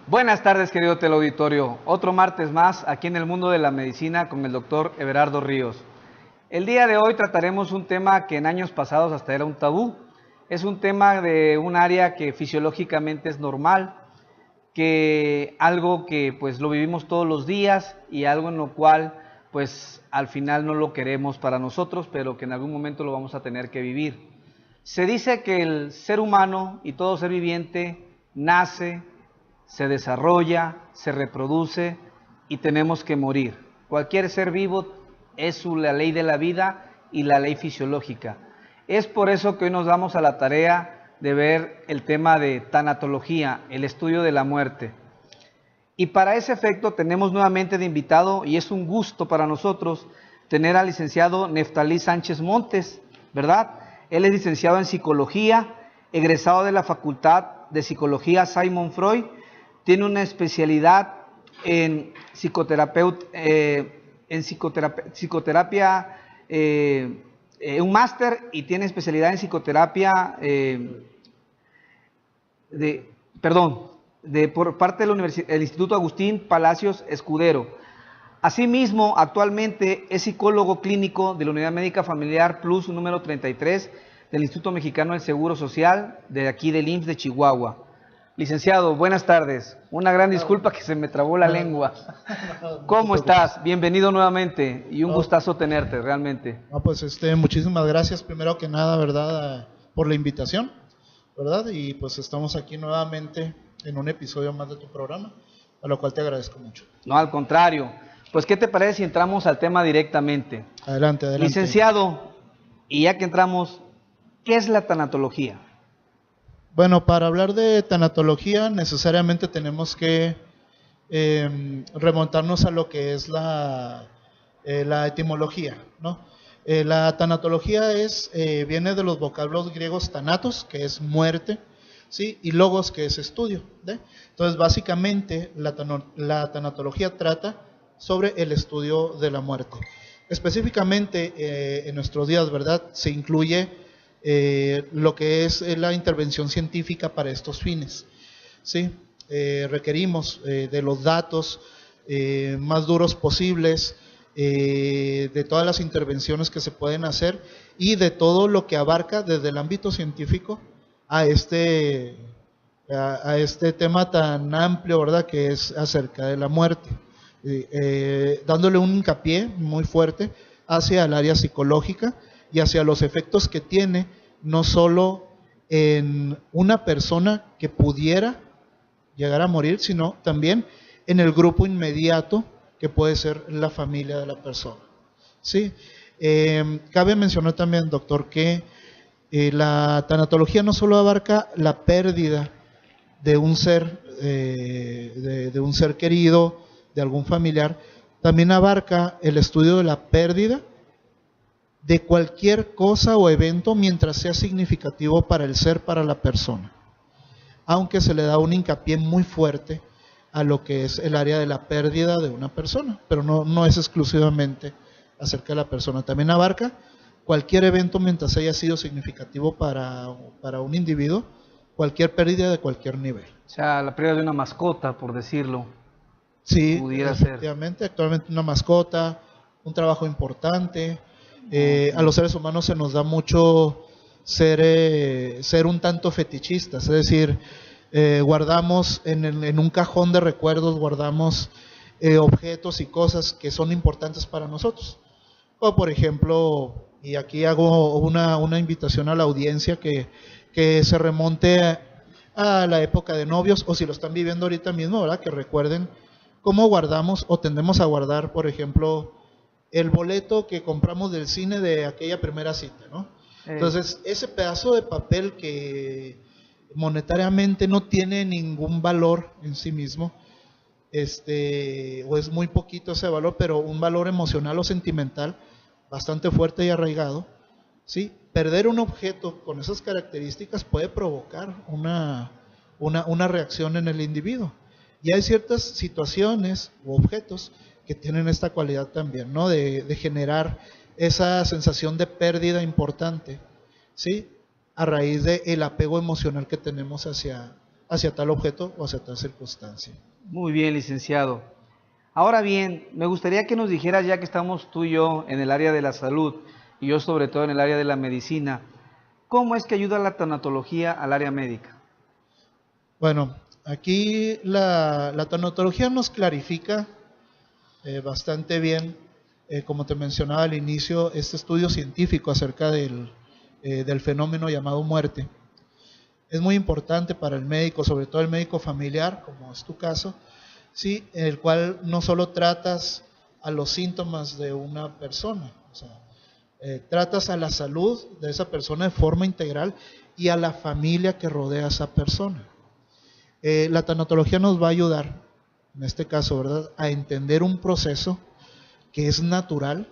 Buenas tardes, querido teleauditorio. Otro martes más aquí en el mundo de la medicina con el doctor Everardo Ríos. El día de hoy trataremos un tema que en años pasados hasta era un tabú. Es un tema de un área que fisiológicamente es normal, que algo que pues lo vivimos todos los días y algo en lo cual pues al final no lo queremos para nosotros, pero que en algún momento lo vamos a tener que vivir. Se dice que el ser humano y todo ser viviente nace, se desarrolla, se reproduce y tenemos que morir. Cualquier ser vivo es la ley de la vida y la ley fisiológica. Es por eso que hoy nos damos a la tarea de ver el tema de tanatología, el estudio de la muerte. Y para ese efecto tenemos nuevamente de invitado, y es un gusto para nosotros, tener al licenciado Neftalí Sánchez Montes, ¿verdad? Él es licenciado en Psicología, egresado de la Facultad de Psicología Sigmund Freud, tiene una especialidad en psicoterapia, un máster, y tiene especialidad en psicoterapia por parte del Instituto Agustín Palacios Escudero. Asimismo, actualmente es psicólogo clínico de la Unidad Médica Familiar Plus número 33 del Instituto Mexicano del Seguro Social, de aquí del IMSS de Chihuahua. Licenciado, buenas tardes. Una gran disculpa que se me trabó la lengua. ¿Cómo estás? Bienvenido nuevamente y un gustazo tenerte, realmente. Pues muchísimas gracias, primero que nada, ¿verdad?, por la invitación, ¿verdad? Y pues estamos aquí nuevamente en un episodio más de tu programa, a lo cual te agradezco mucho. No, al contrario. Pues, ¿qué te parece si entramos al tema directamente? Adelante, adelante. Licenciado, y ya que entramos, ¿qué es la tanatología? Bueno, para hablar de tanatología necesariamente tenemos que remontarnos a lo que es la etimología, ¿no? La tanatología viene de los vocablos griegos thanatos, que es muerte, ¿sí? Y logos, que es estudio, ¿sí? Entonces, básicamente, la tanatología trata sobre el estudio de la muerte. Específicamente, en nuestros días, ¿verdad?, se incluye lo que es la intervención científica para estos fines, ¿sí? Requerimos de los datos más duros posibles, de todas las intervenciones que se pueden hacer y de todo lo que abarca desde el ámbito científico a este tema tan amplio, ¿verdad?, que es acerca de la muerte, dándole un hincapié muy fuerte hacia el área psicológica y hacia los efectos que tiene, no solo en una persona que pudiera llegar a morir, sino también en el grupo inmediato, que puede ser la familia de la persona, ¿sí? Cabe mencionar también, doctor, que la tanatología no solo abarca la pérdida de un ser, de un ser querido, de algún familiar, también abarca el estudio de la pérdida de cualquier cosa o evento mientras sea significativo para el ser, para la persona, aunque se le da un hincapié muy fuerte a lo que es el área de la pérdida de una persona, pero no es exclusivamente acerca de la persona, también abarca cualquier evento mientras haya sido significativo para un individuo, cualquier pérdida de cualquier nivel. O sea, la pérdida de una mascota, por decirlo. Sí, pudiera efectivamente, ser. Actualmente una mascota, un trabajo importante. A los seres humanos se nos da mucho ser un tanto fetichistas, es decir, guardamos en un cajón de recuerdos, guardamos objetos y cosas que son importantes para nosotros. O por ejemplo, y aquí hago una invitación a la audiencia que se remonte a la época de novios, o si lo están viviendo ahorita mismo, ¿verdad?, que recuerden cómo guardamos o tendemos a guardar, por ejemplo, el boleto que compramos del cine de aquella primera cita, ¿no? Entonces, ese pedazo de papel que monetariamente no tiene ningún valor en sí mismo, o es muy poquito ese valor, pero un valor emocional o sentimental bastante fuerte y arraigado, ¿sí? Perder un objeto con esas características puede provocar una reacción en el individuo. Y hay ciertas situaciones u objetos que tienen esta cualidad también, ¿no?, de generar esa sensación de pérdida importante, ¿sí?, a raíz del apego emocional que tenemos hacia hacia tal objeto o hacia tal circunstancia. Muy bien, licenciado. Ahora bien, me gustaría que nos dijeras, ya que estamos tú y yo en el área de la salud, y yo sobre todo en el área de la medicina, ¿cómo es que ayuda la tanatología al área médica? Bueno, aquí la tanatología nos clarifica bastante bien, como te mencionaba al inicio, este estudio científico acerca del fenómeno llamado muerte. Es muy importante para el médico, sobre todo el médico familiar, como es tu caso, ¿sí? En el cual no solo tratas a los síntomas de una persona, o sea, tratas a la salud de esa persona de forma integral y a la familia que rodea a esa persona. La tanatología nos va a ayudar, en este caso, ¿verdad?, a entender un proceso que es natural,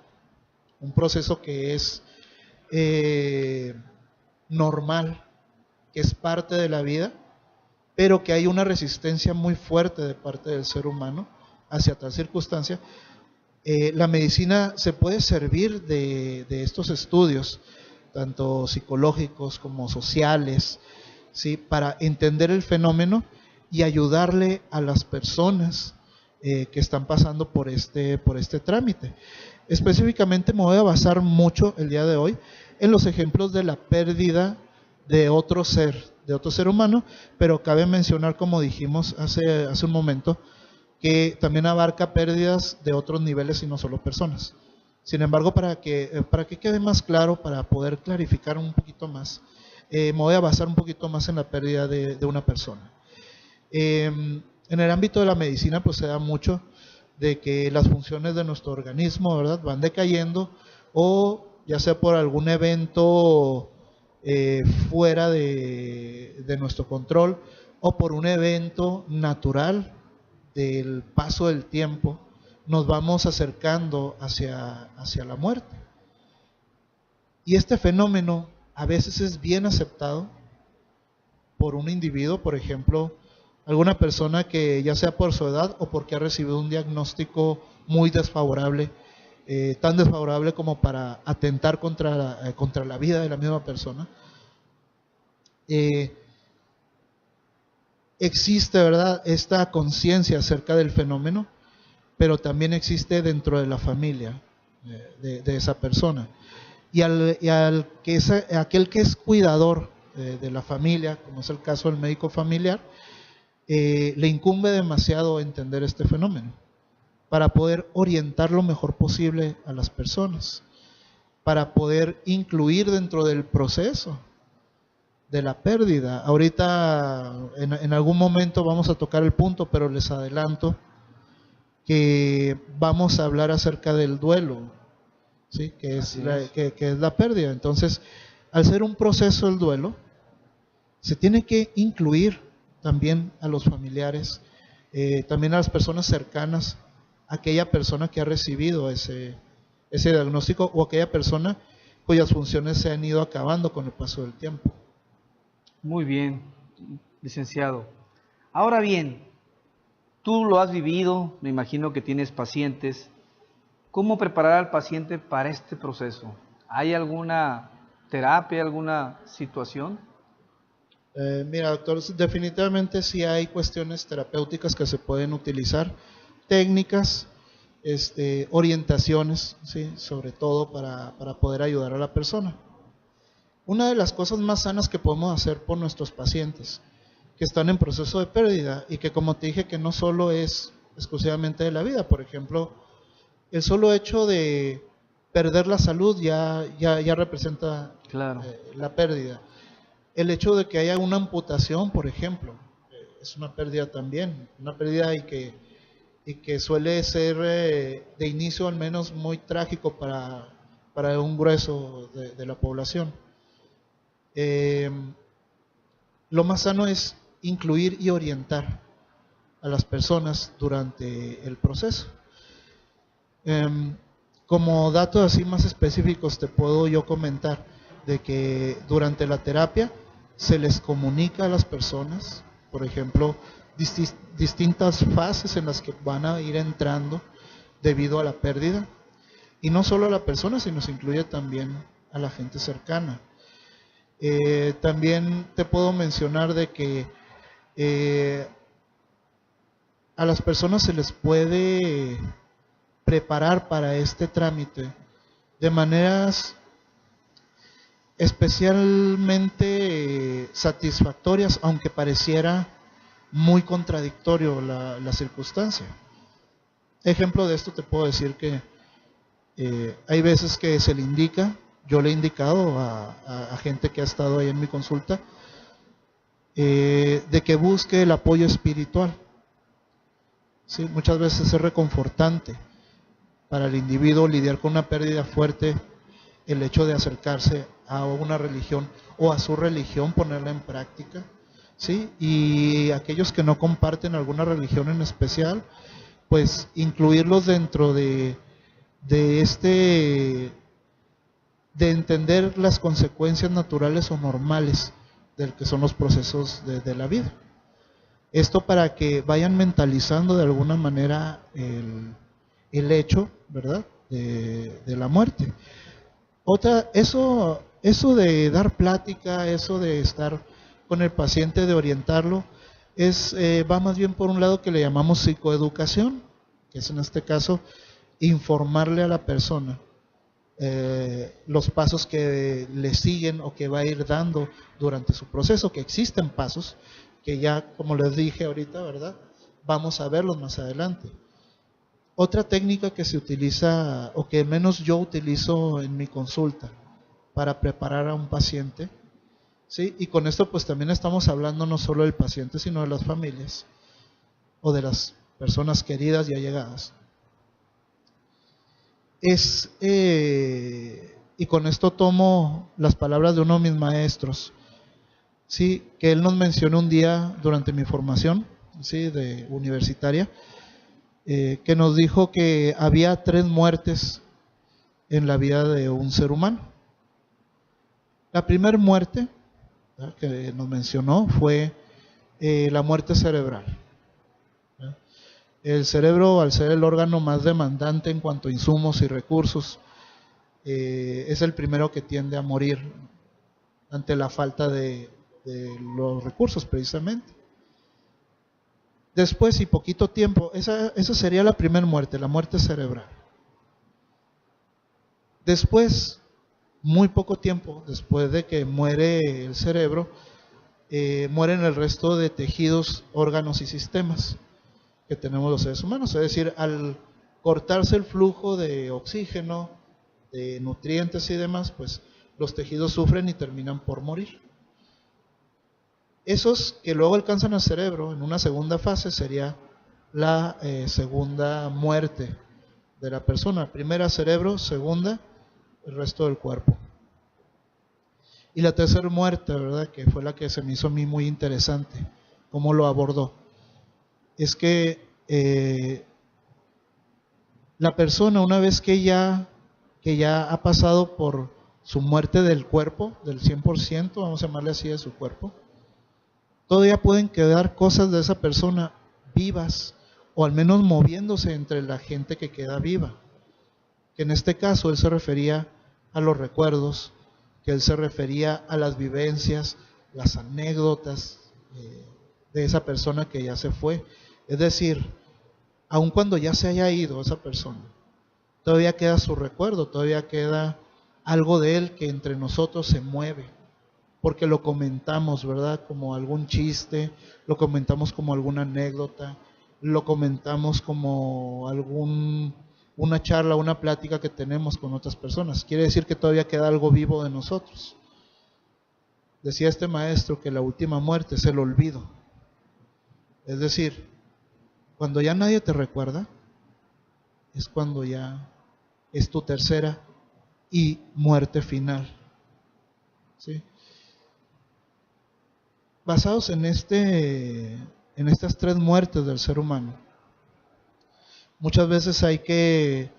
un proceso que es normal, que es parte de la vida, pero que hay una resistencia muy fuerte de parte del ser humano hacia tal circunstancia. La medicina se puede servir de estos estudios, tanto psicológicos como sociales, ¿sí?, para entender el fenómeno y ayudarle a las personas que están pasando por este trámite. Específicamente me voy a basar mucho el día de hoy en los ejemplos de la pérdida de otro ser humano, pero cabe mencionar, como dijimos hace un momento, que también abarca pérdidas de otros niveles y no solo personas. Sin embargo, para que quede más claro, para poder clarificar un poquito más, me voy a basar un poquito más en la pérdida de una persona. En el ámbito de la medicina, pues se da mucho de que las funciones de nuestro organismo, ¿verdad?, van decayendo, o ya sea por algún evento fuera de nuestro control, o por un evento natural del paso del tiempo, nos vamos acercando hacia la muerte. Y este fenómeno a veces es bien aceptado por un individuo, por ejemplo, alguna persona que ya sea por su edad o porque ha recibido un diagnóstico muy desfavorable, tan desfavorable como para atentar contra la vida de la misma persona. Existe, ¿verdad?, esta conciencia acerca del fenómeno, pero también existe dentro de la familia de esa persona. Y aquel que es cuidador de la familia, como es el caso del médico familiar, le incumbe demasiado entender este fenómeno para poder orientar lo mejor posible a las personas, para poder incluir dentro del proceso de la pérdida. Ahorita en algún momento vamos a tocar el punto, pero les adelanto que vamos a hablar acerca del duelo, ¿sí?, que es la pérdida. Entonces, al ser un proceso el duelo, se tiene que incluir también a los familiares, también a las personas cercanas, a aquella persona que ha recibido ese diagnóstico, o aquella persona cuyas funciones se han ido acabando con el paso del tiempo. Muy bien, licenciado. Ahora bien, tú lo has vivido, me imagino que tienes pacientes. ¿Cómo preparar al paciente para este proceso? ¿Hay alguna terapia, alguna situación? Mira, doctor, definitivamente sí hay cuestiones terapéuticas que se pueden utilizar, técnicas, orientaciones, ¿sí?, sobre todo para poder ayudar a la persona. Una de las cosas más sanas que podemos hacer por nuestros pacientes que están en proceso de pérdida, y que, como te dije, que no solo es exclusivamente de la vida, por ejemplo, el solo hecho de perder la salud ya representa Claro. la pérdida. El hecho de que haya una amputación, por ejemplo, es una pérdida también, una pérdida y que suele ser de inicio al menos muy trágico para un grueso de la población. Lo más sano es incluir y orientar a las personas durante el proceso. Como datos así más específicos te puedo yo comentar de que durante la terapia se les comunica a las personas, por ejemplo, distintas fases en las que van a ir entrando debido a la pérdida, y no solo a la persona, sino se incluye también a la gente cercana. También te puedo mencionar de que A las personas se les puede preparar para este trámite de maneras especialmente satisfactorias, aunque pareciera muy contradictorio la circunstancia. Ejemplo de esto te puedo decir que hay veces que se le indica, yo le he indicado a gente que ha estado ahí en mi consulta, de que busque el apoyo espiritual. ¿Sí? Muchas veces es reconfortante para el individuo lidiar con una pérdida fuerte el hecho de acercarse a una religión o a su religión, ponerla en práctica, ¿sí? Y aquellos que no comparten alguna religión en especial, pues incluirlos dentro de entender las consecuencias naturales o normales del que son los procesos de la vida. Esto para que vayan mentalizando de alguna manera el hecho, ¿verdad?, de la muerte. Eso de dar plática, eso de estar con el paciente, de orientarlo, va más bien por un lado que le llamamos psicoeducación, que es en este caso informarle a la persona los pasos que le siguen o que va a ir dando durante su proceso, que existen pasos que ya, como les dije ahorita, ¿verdad?, vamos a verlos más adelante. Otra técnica que se utiliza, o que menos yo utilizo en mi consulta para preparar a un paciente, ¿sí? Y con esto pues también estamos hablando no solo del paciente, sino de las familias o de las personas queridas y allegadas. Y con esto tomo las palabras de uno de mis maestros, ¿sí?, que él nos mencionó un día durante mi formación, ¿sí?, de universitaria, que nos dijo que había 3 muertes en la vida de un ser humano. La primera muerte, ¿verdad?, que nos mencionó fue la muerte cerebral. ¿Verdad? El cerebro, al ser el órgano más demandante en cuanto a insumos y recursos, es el primero que tiende a morir ante la falta de los recursos, precisamente. Después y poquito tiempo, esa sería la primera muerte, la muerte cerebral. Después, muy poco tiempo después de que muere el cerebro, mueren el resto de tejidos, órganos y sistemas que tenemos los seres humanos. Es decir, al cortarse el flujo de oxígeno, de nutrientes y demás, pues los tejidos sufren y terminan por morir. Esos que luego alcanzan al cerebro en una segunda fase sería la segunda muerte de la persona. Primera cerebro, segunda el resto del cuerpo. Y la tercera muerte, ¿verdad?, que fue la que se me hizo a mí muy interesante, cómo lo abordó, es que la persona, una vez que ya ha pasado por su muerte del cuerpo, del 100%, vamos a llamarle así, de su cuerpo, todavía pueden quedar cosas de esa persona vivas, o al menos moviéndose entre la gente que queda viva. Que en este caso él se refería a los recuerdos, que él se refería a las vivencias, las anécdotas de esa persona que ya se fue. Es decir, aun cuando ya se haya ido esa persona, todavía queda su recuerdo, todavía queda algo de él que entre nosotros se mueve, porque lo comentamos, ¿verdad?, como algún chiste, lo comentamos como alguna anécdota, lo comentamos como una charla, una plática que tenemos con otras personas. Quiere decir que todavía queda algo vivo de nosotros. Decía este maestro que la última muerte es el olvido. Es decir, cuando ya nadie te recuerda, es cuando ya es tu tercera y muerte final. ¿Sí? Basados en estas 3 muertes del ser humano, muchas veces hay que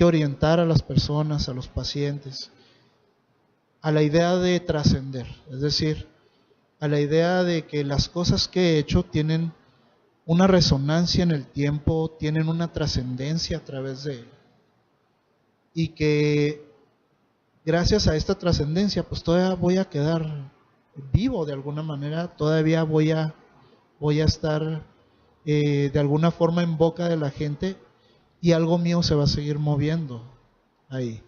orientar a las personas, a los pacientes, a la idea de trascender, es decir, a la idea de que las cosas que he hecho tienen una resonancia en el tiempo, tienen una trascendencia a través de él, y que gracias a esta trascendencia pues todavía voy a quedar vivo de alguna manera, todavía voy a voy a estar de alguna forma en boca de la gente y algo mío se va a seguir moviendo ahí.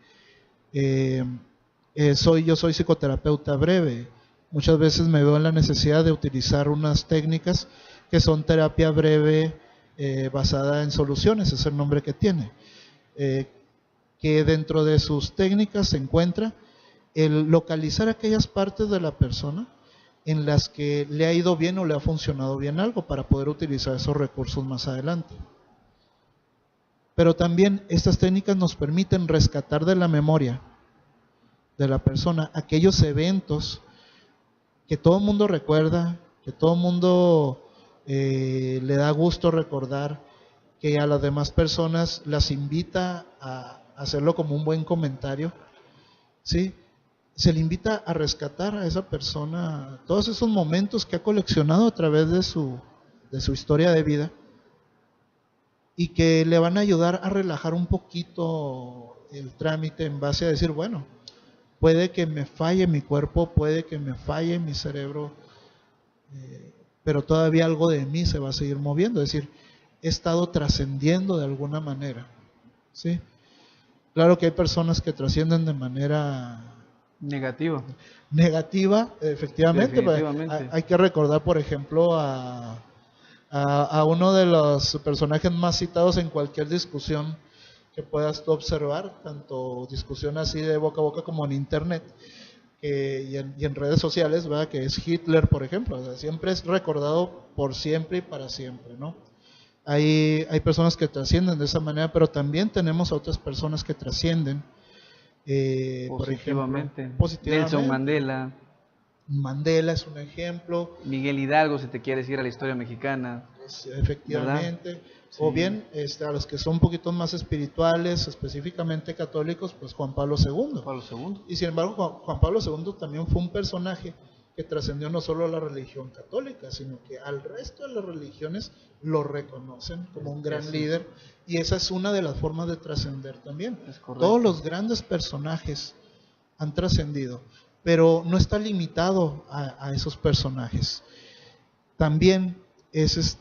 Yo soy psicoterapeuta breve. Muchas veces me veo en la necesidad de utilizar unas técnicas que son terapia breve basada en soluciones, es el nombre que tiene. Que dentro de sus técnicas se encuentra el localizar aquellas partes de la persona en las que le ha ido bien o le ha funcionado bien algo para poder utilizar esos recursos más adelante. Pero también estas técnicas nos permiten rescatar de la memoria de la persona aquellos eventos que todo el mundo recuerda, que todo el mundo le da gusto recordar, que a las demás personas las invita a hacerlo como un buen comentario, ¿sí? Se le invita a rescatar a esa persona todos esos momentos que ha coleccionado a través de su historia de vida y que le van a ayudar a relajar un poquito el trámite en base a decir, bueno, puede que me falle mi cuerpo, puede que me falle mi cerebro, pero todavía algo de mí se va a seguir moviendo, es decir, he estado trascendiendo de alguna manera, ¿sí? Claro que hay personas que trascienden de manera negativa, efectivamente. Hay que recordar, por ejemplo, a uno de los personajes más citados en cualquier discusión que puedas tú observar, tanto discusión así de boca a boca como en internet y en redes sociales, ¿verdad? Que es Hitler, por ejemplo. O sea, siempre es recordado por siempre y para siempre, ¿no? Hay personas que trascienden de esa manera, pero también tenemos a otras personas que trascienden, por ejemplo, positivamente. Nelson Mandela. Mandela es un ejemplo. Miguel Hidalgo, si te quieres ir a la historia mexicana. Pues, efectivamente. Sí. O bien, a los que son un poquito más espirituales, específicamente católicos, pues Juan Pablo II. Y sin embargo, Juan Pablo II también fue un personaje que trascendió no solo a la religión católica, sino que al resto de las religiones lo reconocen como un gran líder, y esa es una de las formas de trascender también. Todos los grandes personajes han trascendido, pero no está limitado a esos personajes. También es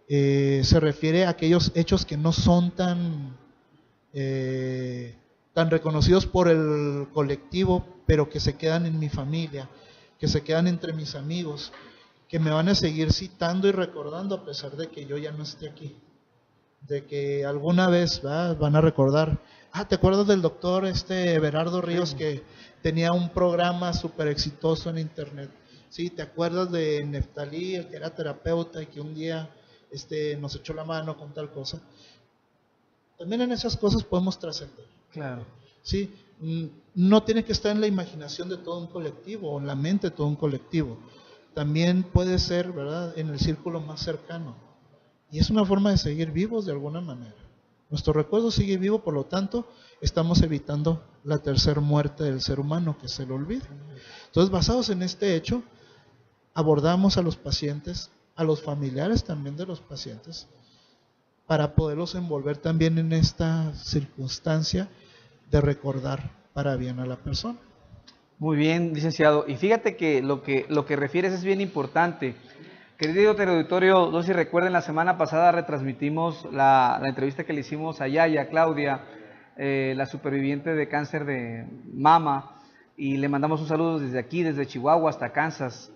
se refiere a aquellos hechos que no son tan reconocidos por el colectivo, pero que se quedan en mi familia, que se quedan entre mis amigos, que me van a seguir citando y recordando a pesar de que yo ya no esté aquí, de que alguna vez van a recordar, ¿te acuerdas del doctor Everardo Ríos que tenía un programa súper exitoso en internet? Sí, ¿te acuerdas de Neftalí, el que era terapeuta y que un día nos echó la mano con tal cosa? También en esas cosas podemos trascender. Claro. Sí, no tiene que estar en la imaginación de todo un colectivo o en la mente de todo un colectivo. También puede ser, ¿verdad?, en el círculo más cercano. Y es una forma de seguir vivos de alguna manera. Nuestro recuerdo sigue vivo, por lo tanto, estamos evitando la tercera muerte del ser humano, que se le olvide. Entonces, basados en este hecho, abordamos a los pacientes, a los familiares también de los pacientes, para poderlos envolver también en esta circunstancia de recordar para bien a la persona. Muy bien, licenciado. Y fíjate que lo que refieres es bien importante. Querido teleauditorio, no sé si recuerden, la semana pasada retransmitimos la entrevista que le hicimos a Yaya, Claudia, la superviviente de cáncer de mama, y le mandamos un saludo desde aquí, desde Chihuahua hasta Kansas.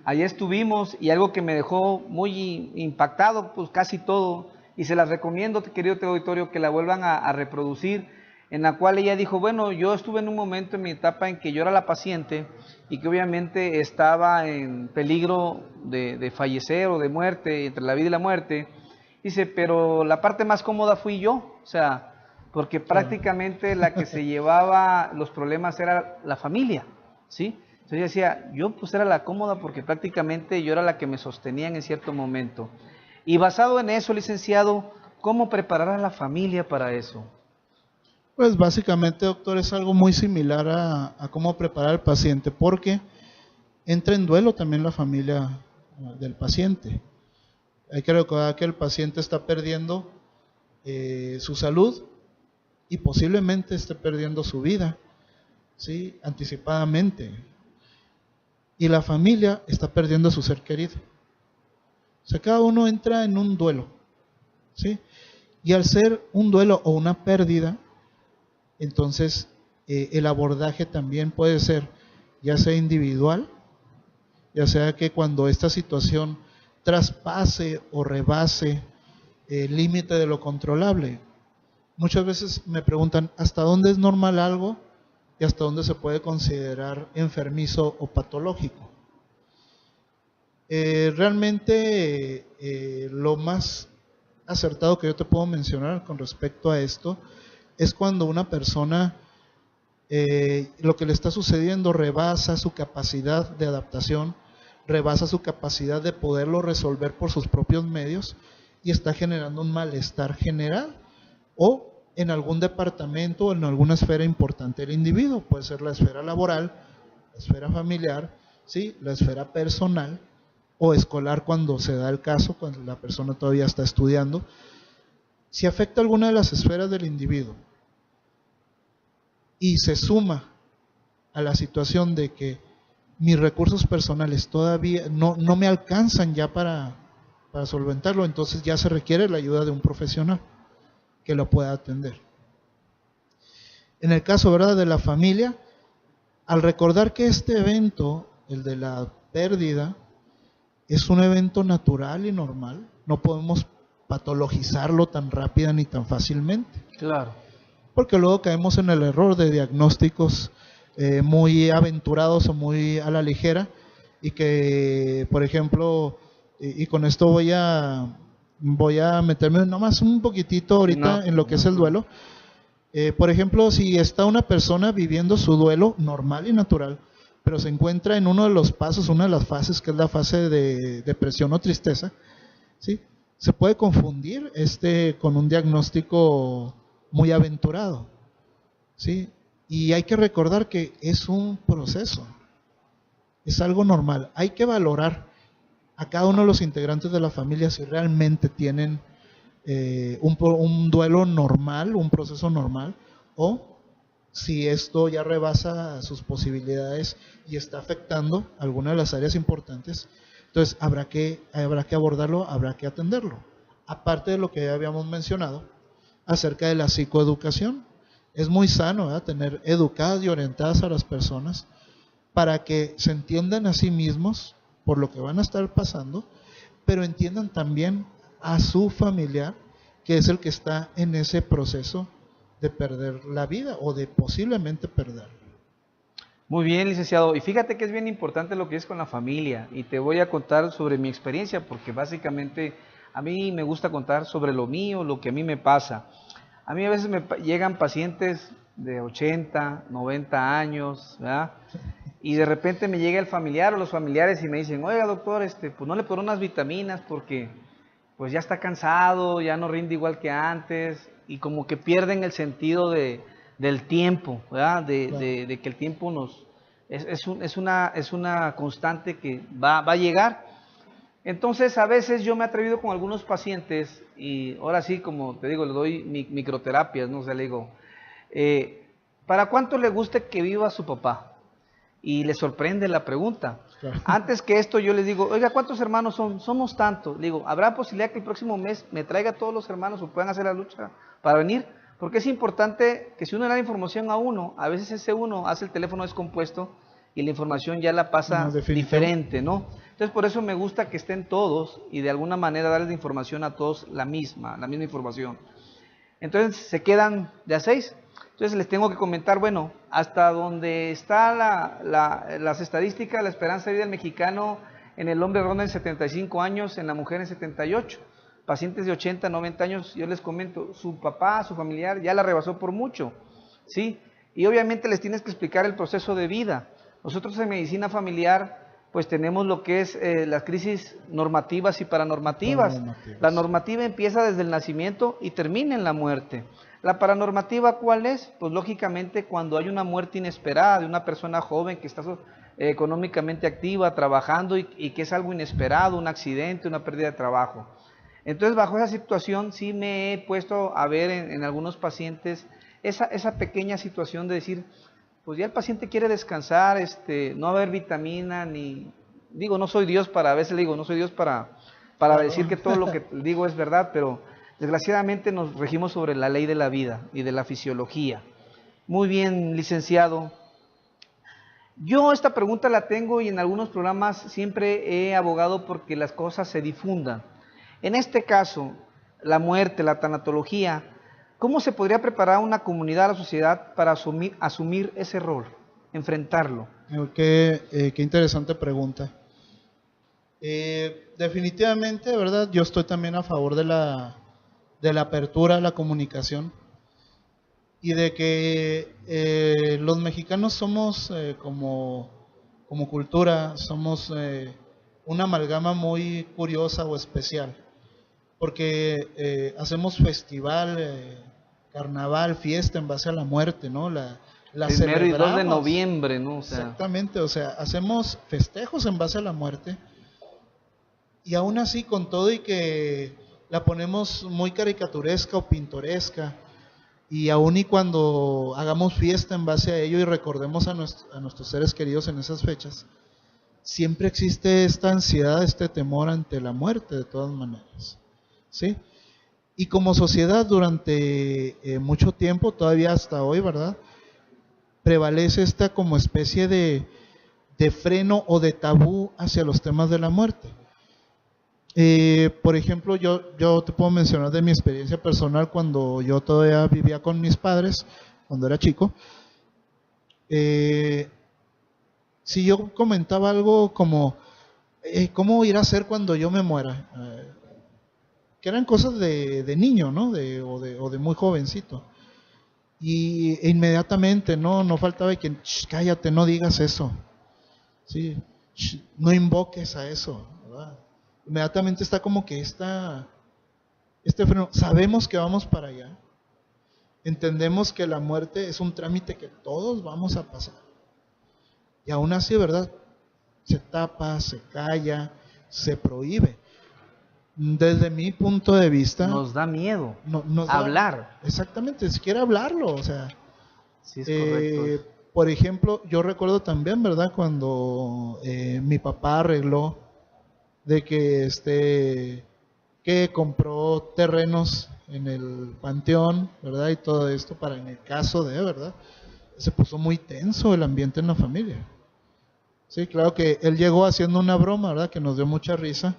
Allí estuvimos y algo que me dejó muy impactado, pues casi todo, y se las recomiendo, querido teleauditorio, que la vuelvan a reproducir, en la cual ella dijo, bueno, yo estuve en un momento en mi etapa en que yo era la paciente y que obviamente estaba en peligro de fallecer o de muerte, entre la vida y la muerte. Dice, pero la parte más cómoda fui yo, o sea, porque prácticamente la que se llevaba los problemas era la familia, ¿sí? Entonces ella decía, yo pues era la cómoda porque prácticamente yo era la que me sostenía en cierto momento. Y basado en eso, licenciado, ¿cómo preparar a la familia para eso? Pues básicamente, doctor, es algo muy similar a cómo preparar al paciente, porque entra en duelo también la familia del paciente. Hay que recordar que el paciente está perdiendo su salud y posiblemente esté perdiendo su vida, ¿sí?, anticipadamente. Y la familia está perdiendo a su ser querido. O sea, cada uno entra en un duelo, ¿sí? Y al ser un duelo o una pérdida, entonces el abordaje también puede ser ya sea individual, ya sea que cuando esta situación traspase o rebase el límite de lo controlable. Muchas veces me preguntan hasta dónde es normal algo y hasta dónde se puede considerar enfermizo o patológico. Realmente lo más acertado que yo te puedo mencionar con respecto a esto es cuando una persona lo que le está sucediendo rebasa su capacidad de adaptación, rebasa su capacidad de poderlo resolver por sus propios medios y está generando un malestar general o en algún departamento o en alguna esfera importante del individuo. Puede ser la esfera laboral, la esfera familiar, ¿sí? La esfera personal o escolar cuando se da el caso, cuando la persona todavía está estudiando. Si afecta alguna de las esferas del individuo y se suma a la situación de que mis recursos personales todavía no me alcanzan ya para solventarlo, entonces ya se requiere la ayuda de un profesional que lo pueda atender. En el caso, ¿verdad?, de la familia, al recordar que este evento, el de la pérdida, es un evento natural y normal, no podemos patologizarlo tan rápida ni tan fácilmente. Claro. Porque luego caemos en el error de diagnósticos muy aventurados o muy a la ligera y que, por ejemplo, y con esto voy a meterme nomás un poquitito ahorita en lo que es el duelo. Por ejemplo, si está una persona viviendo su duelo normal y natural, pero se encuentra en uno de los pasos, una de las fases, que es la fase de depresión o tristeza, ¿sí? Se puede confundir con un diagnóstico muy aventurado, ¿sí? Y hay que recordar que es un proceso, es algo normal. Hay que valorar a cada uno de los integrantes de la familia si realmente tienen un duelo normal, un proceso normal, o si esto ya rebasa sus posibilidades y está afectando alguna de las áreas importantes. Entonces habrá que abordarlo, habrá que atenderlo. Aparte de lo que ya habíamos mencionado acerca de la psicoeducación, es muy sano, ¿verdad?, tener educadas y orientadas a las personas para que se entiendan a sí mismos por lo que van a estar pasando, pero entiendan también a su familiar, que es el que está en ese proceso de perder la vida o de posiblemente perderla. Muy bien, licenciado. Y fíjate que es bien importante lo que es con la familia. Y te voy a contar sobre mi experiencia, porque básicamente a mí me gusta contar sobre lo mío, lo que a mí me pasa. A mí a veces me llegan pacientes de 80, 90 años, ¿verdad? Y de repente me llega el familiar o los familiares y me dicen, oiga doctor, pues no le pongo unas vitaminas porque pues ya está cansado, ya no rinde igual que antes, y como que pierden el sentido del tiempo, ¿verdad? Claro. De que el tiempo es una constante que va a llegar. Entonces, a veces yo me he atrevido con algunos pacientes, y ahora sí, como te digo, le doy microterapias, ¿no? O sea, le digo, ¿para cuánto le gusta que viva su papá? Y le sorprende la pregunta. Claro. Antes que esto yo les digo, oiga, ¿cuántos hermanos son? Somos tantos. Le digo, ¿habrá posibilidad que el próximo mes me traiga a todos los hermanos o puedan hacer la lucha para venir? Porque es importante que si uno le da información a uno, a veces ese uno hace el teléfono descompuesto y la información ya la pasa diferente, ¿no? Entonces por eso me gusta que estén todos y de alguna manera darles la información a todos la misma información. Entonces se quedan de a 6. Entonces les tengo que comentar, bueno, hasta donde está las estadísticas, la esperanza de vida del mexicano en el hombre ronda en 75 años, en la mujer en 78. Pacientes de 80, 90 años, yo les comento, su papá, su familiar ya la rebasó por mucho, ¿sí? Y obviamente les tienes que explicar el proceso de vida. Nosotros en medicina familiar pues tenemos lo que es las crisis normativas y paranormativas. La normativa empieza desde el nacimiento y termina en la muerte. La paranormativa, ¿cuál es? Pues lógicamente cuando hay una muerte inesperada de una persona joven que está económicamente activa, trabajando y que es algo inesperado, un accidente, una pérdida de trabajo. Entonces bajo esa situación sí me he puesto a ver en algunos pacientes esa pequeña situación de decir, pues ya el paciente quiere descansar, no va a haber vitamina, ni, digo, no soy Dios para, a veces le digo, no soy Dios para para Claro. decir que todo lo que digo es verdad, pero desgraciadamente nos regimos sobre la ley de la vida y de la fisiología. Muy bien, licenciado. Yo esta pregunta la tengo y en algunos programas siempre he abogado porque las cosas se difundan. En este caso, la muerte, la tanatología, ¿cómo se podría preparar una comunidad, la sociedad para asumir ese rol, enfrentarlo? Qué interesante pregunta. Definitivamente, ¿verdad? Yo estoy también a favor de la apertura a la comunicación y de que los mexicanos somos como cultura, somos una amalgama muy curiosa o especial, porque hacemos festival, carnaval, fiesta en base a la muerte, ¿no? La Primero y 2 de celebramos. noviembre, ¿no? O sea, Exactamente, o sea, hacemos festejos en base a la muerte y aún así con todo y que la ponemos muy caricaturesca o pintoresca y aún y cuando hagamos fiesta en base a ello y recordemos a nuestros seres queridos en esas fechas, siempre existe esta ansiedad, este temor ante la muerte de todas maneras, ¿sí? Y como sociedad durante mucho tiempo, todavía hasta hoy, ¿verdad? Prevalece esta como especie de freno o de tabú hacia los temas de la muerte. Por ejemplo, yo te puedo mencionar de mi experiencia personal cuando yo todavía vivía con mis padres, cuando era chico. Si yo comentaba algo como, ¿cómo irá a ser cuando yo me muera? Que eran cosas de niño, ¿no? O de muy jovencito. E inmediatamente, no faltaba que, cállate, no digas eso. Sí, no invoques a eso, ¿verdad? Inmediatamente está como que este freno. Sabemos que vamos para allá. Entendemos que la muerte es un trámite que todos vamos a pasar. Y aún así, ¿verdad? Se tapa, se calla, se prohíbe. Desde mi punto de vista, nos da miedo nos da, hablar. Exactamente, siquiera hablarlo, o sea. Sí, es correcto. Por ejemplo, yo recuerdo también, ¿verdad? Cuando mi papá arregló de que compró terrenos en el panteón, ¿verdad? Y todo esto para en el caso de, ¿verdad? Se puso muy tenso el ambiente en la familia. Sí, claro que él llegó haciendo una broma, ¿verdad? Que nos dio mucha risa,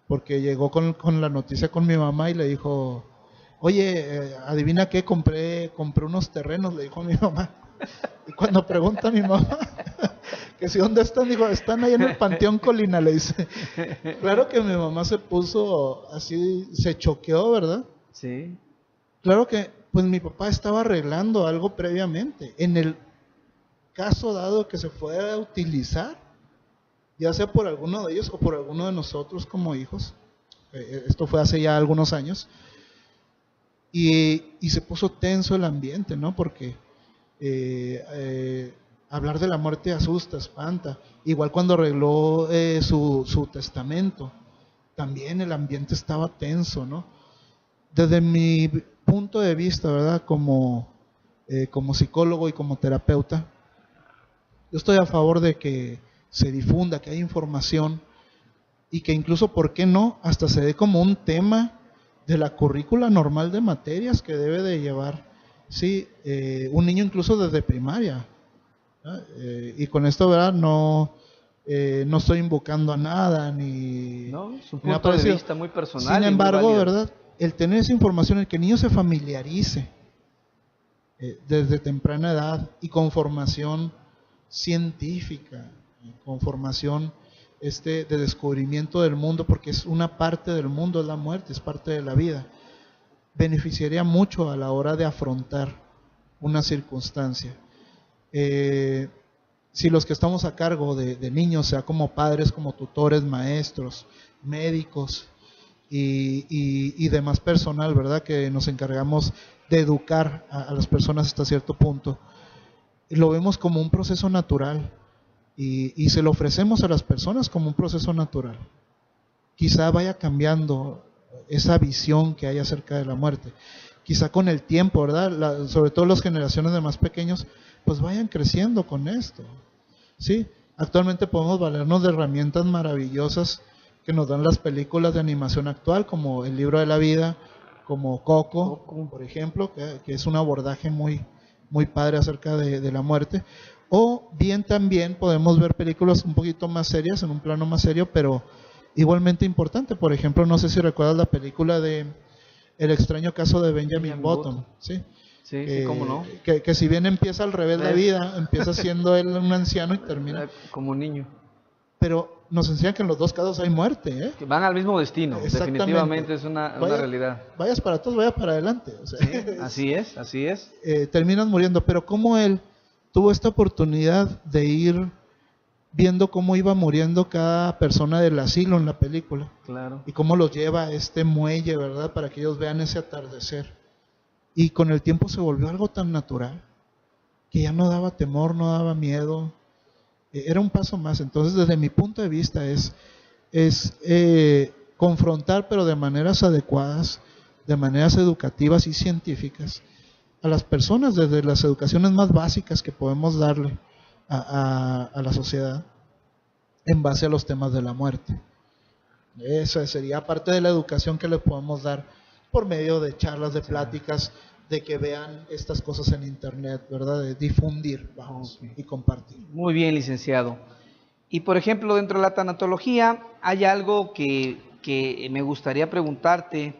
porque llegó con la noticia con mi mamá y le dijo, oye, adivina qué, compré unos terrenos, le dijo a mi mamá. Y cuando pregunta a mi mamá que si dónde están, digo, están ahí en el Panteón Colina, le dice. Claro que mi mamá se puso así, se choqueó, ¿verdad? Sí. Claro que pues mi papá estaba arreglando algo previamente. En el caso dado que se fuera a utilizar, ya sea por alguno de ellos o por alguno de nosotros como hijos, esto fue hace ya algunos años, y se puso tenso el ambiente, ¿no? Porque hablar de la muerte asusta, espanta. Igual cuando arregló su testamento, también el ambiente estaba tenso, ¿no? Desde mi punto de vista, ¿verdad? Como psicólogo y como terapeuta, yo estoy a favor de que se difunda, que haya información y que incluso, ¿por qué no?, hasta se dé como un tema de la currícula normal de materias que debe de llevar, sí, un niño incluso desde primaria. Y con esto, ¿verdad? No estoy invocando a nada, ni... No, su ni punto de vista muy personal. Sin y embargo, muy válido. ¿verdad? El tener esa información, el que el niño se familiarice desde temprana edad y con formación científica, con formación de descubrimiento del mundo, porque es una parte del mundo, es la muerte, es parte de la vida, beneficiaría mucho a la hora de afrontar una circunstancia. Si los que estamos a cargo de niños, sea como padres, como tutores, maestros, médicos y demás personal, ¿verdad? Que nos encargamos de educar a las personas hasta cierto punto, lo vemos como un proceso natural y se lo ofrecemos a las personas como un proceso natural. Quizá vaya cambiando esa visión que hay acerca de la muerte. Quizá con el tiempo, ¿verdad? Sobre todo las generaciones de más pequeños, pues vayan creciendo con esto, ¿sí? Actualmente podemos valernos de herramientas maravillosas que nos dan las películas de animación actual, como El Libro de la Vida, como Coco, por ejemplo, que es un abordaje muy, muy padre acerca de la muerte. O bien también podemos ver películas un poquito más serias, en un plano más serio, pero igualmente importante. Por ejemplo, no sé si recuerdas la película de El extraño caso de Benjamin Button, ¿sí? Sí, sí, cómo no. Que si bien empieza al revés la vida, empieza siendo él un anciano y termina como un niño. Pero nos enseñan que en los dos casos hay muerte, ¿eh? Que van al mismo destino, definitivamente es una realidad. Vayas para atrás, vaya para adelante. O sea, sí, así es. Terminas muriendo, pero como él tuvo esta oportunidad de ir viendo cómo iba muriendo cada persona del asilo en la película. Claro. Y cómo los lleva a este muelle, ¿verdad? Para que ellos vean ese atardecer. Y con el tiempo se volvió algo tan natural que ya no daba temor, no daba miedo. Era un paso más. Entonces, desde mi punto de vista es confrontar, pero de maneras adecuadas, de maneras educativas y científicas, a las personas desde las educaciones más básicas que podemos darle a la sociedad en base a los temas de la muerte. Eso sería parte de la educación que le podemos dar por medio de charlas, de pláticas, de que vean estas cosas en internet, ¿verdad? De difundir, vamos, y compartir. Muy bien, licenciado. Y por ejemplo, dentro de la tanatología hay algo que me gustaría preguntarte: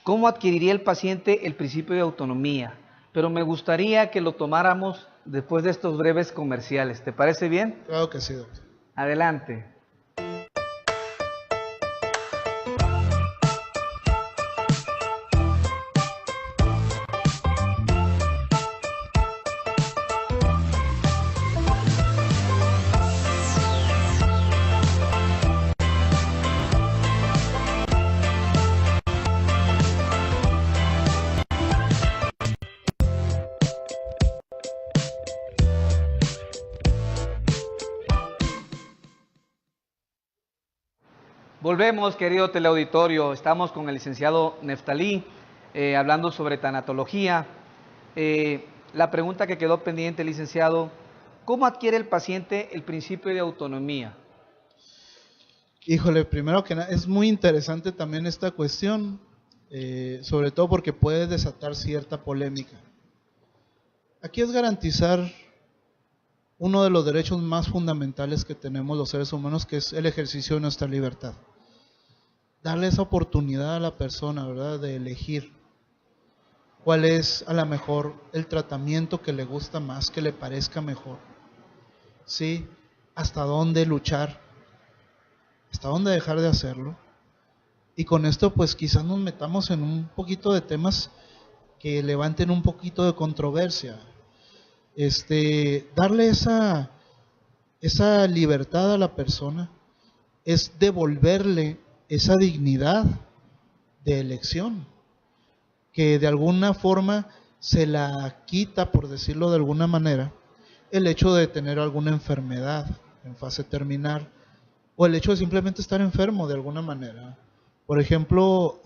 ¿cómo adquiriría el paciente el principio de autonomía? Pero me gustaría que lo tomáramos después de estos breves comerciales. ¿Te parece bien? Claro que sí, doctor. Adelante. Volvemos, querido teleauditorio. Estamos con el licenciado Neftalí hablando sobre tanatología. La pregunta que quedó pendiente, licenciado: ¿cómo adquiere el paciente el principio de autonomía? Híjole, primero que nada, es muy interesante también esta cuestión, sobre todo porque puede desatar cierta polémica. Aquí es garantizar uno de los derechos más fundamentales que tenemos los seres humanos, que es el ejercicio de nuestra libertad. Darle esa oportunidad a la persona, ¿verdad?, de elegir cuál es a lo mejor el tratamiento que le gusta más, que le parezca mejor. ¿Sí? Hasta dónde luchar, hasta dónde dejar de hacerlo. Y con esto pues quizás nos metamos en un poquito de temas que levanten un poquito de controversia. Darle esa libertad a la persona es devolverle esa dignidad de elección, que de alguna forma se la quita, por decirlo de alguna manera, el hecho de tener alguna enfermedad en fase terminal, o el hecho de simplemente estar enfermo de alguna manera. Por ejemplo,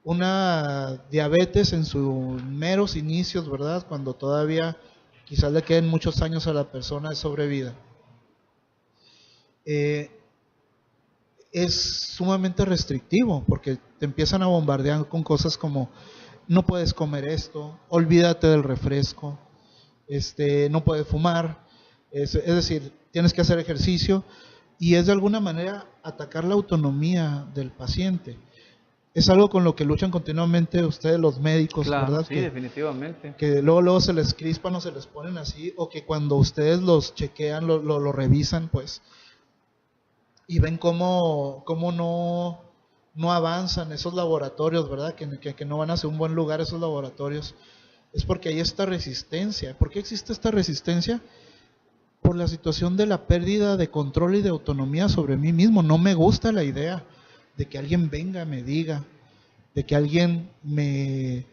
una diabetes en sus meros inicios, ¿verdad?, cuando todavía quizás le queden muchos años a la persona de sobrevida, es sumamente restrictivo, porque te empiezan a bombardear con cosas como: no puedes comer esto, olvídate del refresco, no puedes fumar, es decir, tienes que hacer ejercicio, y es de alguna manera atacar la autonomía del paciente. Es algo con lo que luchan continuamente ustedes los médicos, claro, ¿verdad? Sí, definitivamente. Que luego se les crispan o se les ponen así, o que cuando ustedes los chequean, lo revisan, pues, y ven cómo no avanzan esos laboratorios, ¿verdad? Que no van hacia un buen lugar esos laboratorios. Es porque hay esta resistencia. ¿Por qué existe esta resistencia? Por la situación de la pérdida de control y de autonomía sobre mí mismo. No me gusta la idea de que alguien venga, me diga, de que alguien me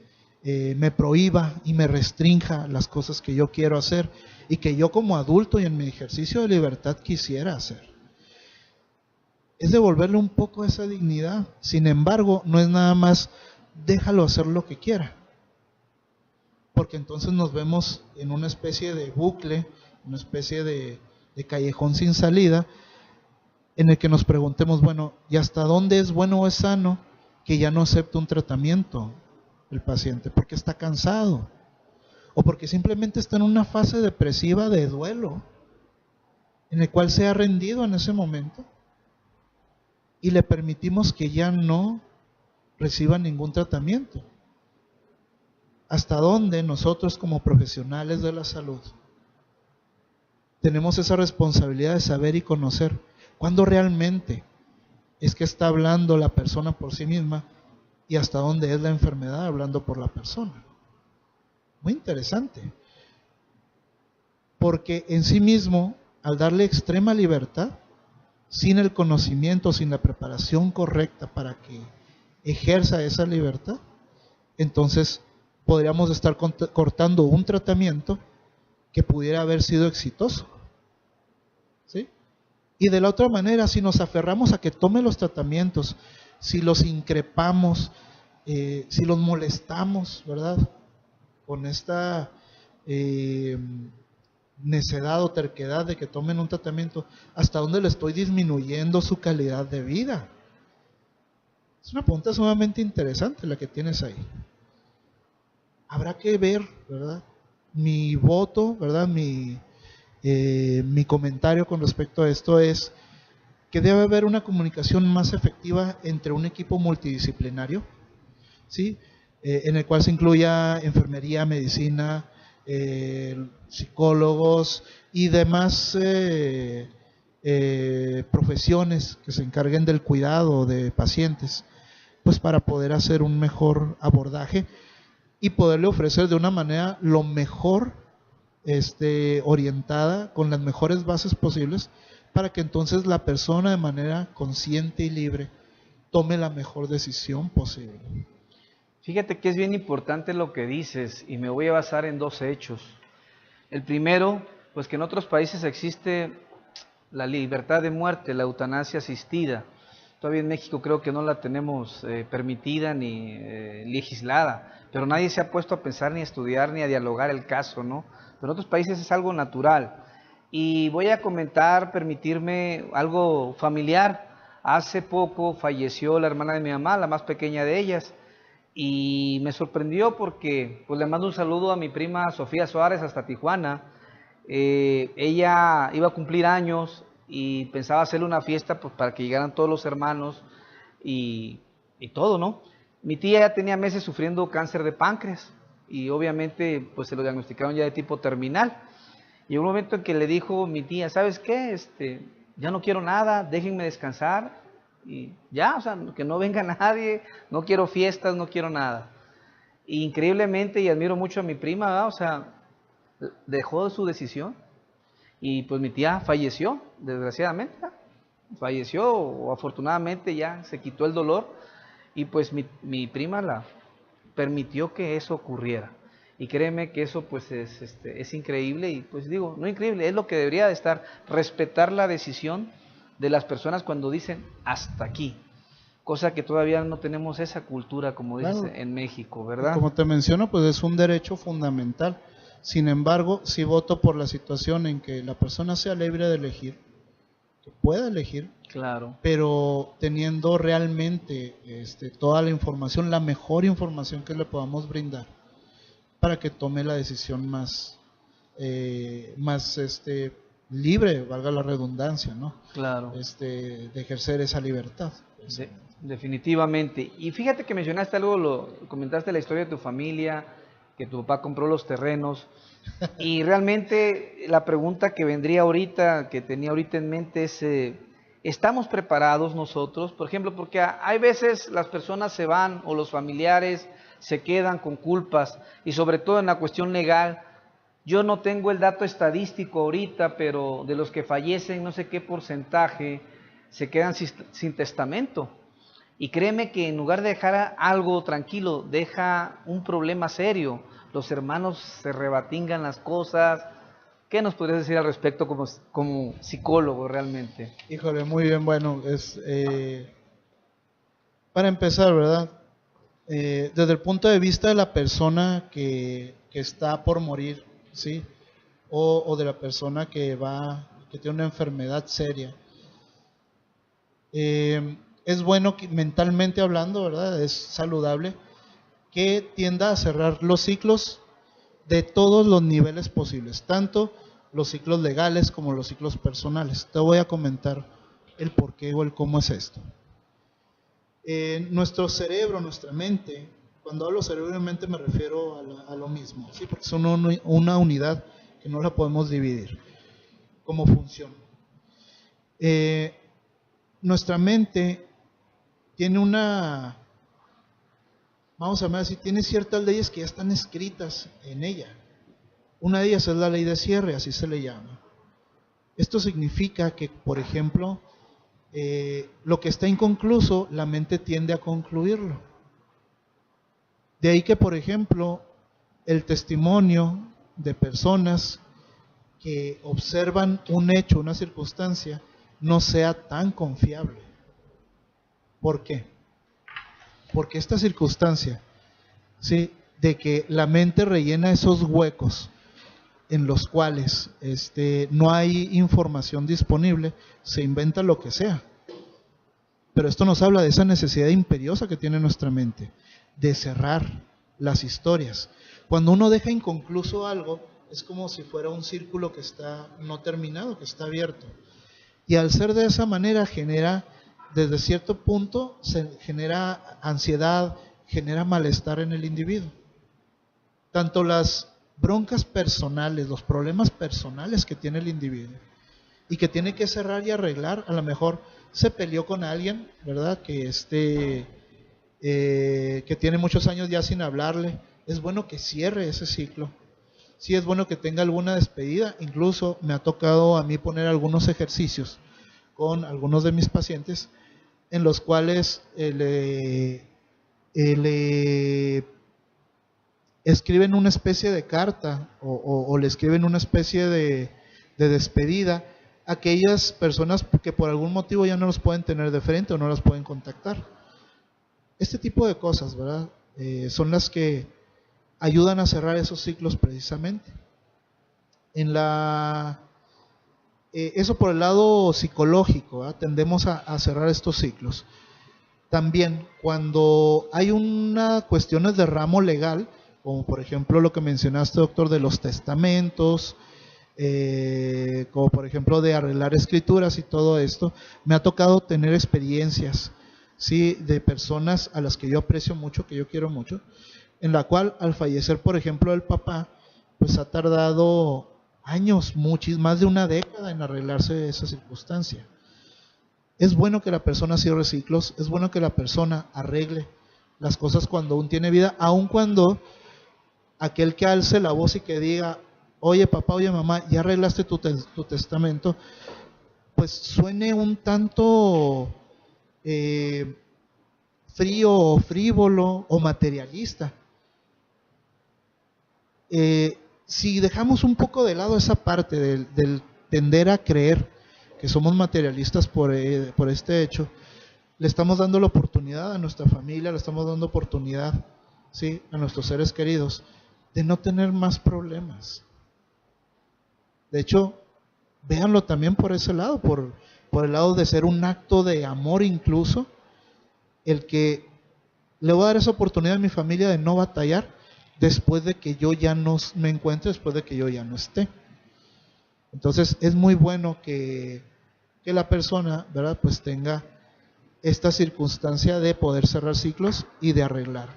prohíba y me restrinja las cosas que yo quiero hacer y que yo como adulto y en mi ejercicio de libertad quisiera hacer. Es devolverle un poco esa dignidad. Sin embargo, no es nada más déjalo hacer lo que quiera, porque entonces nos vemos en una especie de bucle, una especie de callejón sin salida, en el que nos preguntemos, bueno, ¿y hasta dónde es bueno o es sano que ya no acepte un tratamiento el paciente? Porque está cansado, o porque simplemente está en una fase depresiva de duelo, en el cual se ha rendido en ese momento, y le permitimos que ya no reciba ningún tratamiento. ¿Hasta dónde nosotros como profesionales de la salud tenemos esa responsabilidad de saber y conocer cuándo realmente es que está hablando la persona por sí misma y hasta dónde es la enfermedad hablando por la persona? Muy interesante, porque en sí mismo, al darle extrema libertad, sin el conocimiento, sin la preparación correcta para que ejerza esa libertad, entonces podríamos estar cortando un tratamiento que pudiera haber sido exitoso, ¿sí? Y de la otra manera, si nos aferramos a que tome los tratamientos, si los increpamos, si los molestamos, ¿verdad? Con esta necedad o terquedad de que tomen un tratamiento, ¿hasta dónde le estoy disminuyendo su calidad de vida? Es una pregunta sumamente interesante la que tienes ahí. Habrá que ver, ¿verdad? Mi voto, ¿verdad? Mi comentario con respecto a esto es que debe haber una comunicación más efectiva entre un equipo multidisciplinario, ¿sí? En el cual se incluya enfermería, medicina, psicólogos y demás profesiones que se encarguen del cuidado de pacientes, pues para poder hacer un mejor abordaje y poderle ofrecer de una manera lo mejor orientada, con las mejores bases posibles, para que entonces la persona de manera consciente y libre tome la mejor decisión posible. Fíjate que es bien importante lo que dices y me voy a basar en dos hechos. El primero, pues que en otros países existe la libertad de muerte, la eutanasia asistida. Todavía en México creo que no la tenemos permitida ni legislada, pero nadie se ha puesto a pensar ni a estudiar ni a dialogar el caso, ¿no? Pero en otros países es algo natural. Y voy a comentar, permitirme algo familiar. Hace poco falleció la hermana de mi mamá, la más pequeña de ellas, y me sorprendió porque pues le mando un saludo a mi prima Sofía Suárez hasta Tijuana. Ella iba a cumplir años y pensaba hacerle una fiesta pues para que llegaran todos los hermanos y todo, ¿no? Mi tía ya tenía meses sufriendo cáncer de páncreas y obviamente pues se lo diagnosticaron ya de tipo terminal. Y un momento en que le dijo mi tía, ¿sabes qué? Ya no quiero nada, déjenme descansar y ya, o sea, que no venga nadie, no quiero fiestas, no quiero nada. Y increíblemente, y admiro mucho a mi prima, ¿verdad? O sea, dejó su decisión y pues mi tía falleció, desgraciadamente, ¿verdad? Falleció o afortunadamente ya se quitó el dolor y pues mi prima la permitió que eso ocurriera. Y créeme que eso pues es increíble y pues digo, no increíble, es lo que debería de estar, respetar la decisión de las personas cuando dicen hasta aquí, cosa que todavía no tenemos esa cultura como dices Claro. en México, Y ¿verdad? como te menciono, pues es un derecho fundamental. Sin embargo, sí voto por la situación en que la persona sea libre de elegir, que pueda elegir, Claro. pero teniendo realmente toda la información, la mejor información que le podamos brindar, para que tome la decisión más libre, valga la redundancia, ¿no? Claro. De ejercer esa libertad. Definitivamente. Y fíjate que mencionaste algo, comentaste la historia de tu familia, que tu papá compró los terrenos. Y realmente la pregunta que vendría ahorita, que tenía ahorita en mente es, ¿estamos preparados nosotros? Por ejemplo, porque hay veces las personas se van o los familiares se quedan con culpas y sobre todo en la cuestión legal. Yo no tengo el dato estadístico ahorita, pero de los que fallecen, no sé qué porcentaje, se quedan sin testamento. Y créeme que en lugar de dejar algo tranquilo, deja un problema serio. Los hermanos se rebatingan las cosas. ¿Qué nos podrías decir al respecto como psicólogo realmente? Híjole, muy bien, bueno, para empezar, ¿verdad? Desde el punto de vista de la persona que está por morir, ¿sí? O de la persona que tiene una enfermedad seria, Es bueno que mentalmente hablando, ¿verdad? Es saludable que tienda a cerrar los ciclos de todos los niveles posibles, tanto los ciclos legales como los ciclos personales. Te voy a comentar el por qué o el cómo es esto. Nuestro cerebro, nuestra mente, cuando hablo cerebro y mente me refiero a lo mismo, ¿sí? Porque son una unidad que no la podemos dividir. ¿Cómo funciona? Nuestra mente tiene vamos a ver si tiene ciertas leyes que ya están escritas en ella. Una de ellas es la ley de cierre, así se le llama. Esto significa que, por ejemplo, lo que está inconcluso, la mente tiende a concluirlo. De ahí que, por ejemplo, el testimonio de personas que observan un hecho, una circunstancia, no sea tan confiable. ¿Por qué? Porque esta circunstancia, ¿sí?, de que la mente rellena esos huecos en los cuales no hay información disponible, se inventa lo que sea. Pero esto nos habla de esa necesidad imperiosa que tiene nuestra mente, de cerrar las historias. Cuando uno deja inconcluso algo, es como si fuera un círculo que está no terminado, que está abierto. Y al ser de esa manera genera, desde cierto punto, se genera ansiedad, genera malestar en el individuo. Tanto las broncas personales, los problemas personales que tiene el individuo y que tiene que cerrar y arreglar, a lo mejor se peleó con alguien, ¿verdad? Que tiene muchos años ya sin hablarle, es bueno que cierre ese ciclo. Sí, es bueno que tenga alguna despedida. Incluso me ha tocado a mí poner algunos ejercicios con algunos de mis pacientes en los cuales le escriben una especie de carta o le escriben una especie de despedida a aquellas personas que por algún motivo ya no los pueden tener de frente o no las pueden contactar. Este tipo de cosas, ¿verdad? Son las que ayudan a cerrar esos ciclos precisamente. Eso por el lado psicológico, ¿verdad? Tendemos a cerrar estos ciclos. También cuando hay una cuestiones de ramo legal, como por ejemplo lo que mencionaste, doctor, de los testamentos, como por ejemplo de arreglar escrituras y todo esto, me ha tocado tener experiencias, ¿sí?, de personas a las que yo aprecio mucho, que yo quiero mucho, en la cual al fallecer, por ejemplo, el papá, pues ha tardado años, más de una década en arreglarse esa circunstancia. Es bueno que la persona cierre ciclos, es bueno que la persona arregle las cosas cuando aún tiene vida, aun cuando aquel que alce la voz y que diga, oye papá, oye mamá, ya arreglaste tu testamento, pues suene un tanto frío o frívolo o materialista. Si dejamos un poco de lado esa parte del tender a creer que somos materialistas por este hecho, le estamos dando la oportunidad a nuestra familia, le estamos dando oportunidad, ¿sí?, a nuestros seres queridos, de no tener más problemas. De hecho, véanlo también por ese lado, por el lado de ser un acto de amor incluso, el que le voy a dar esa oportunidad a mi familia de no batallar después de que yo ya no me encuentre, después de que yo ya no esté. Entonces es muy bueno que la persona, ¿verdad?, pues tenga esta circunstancia de poder cerrar ciclos y de arreglar,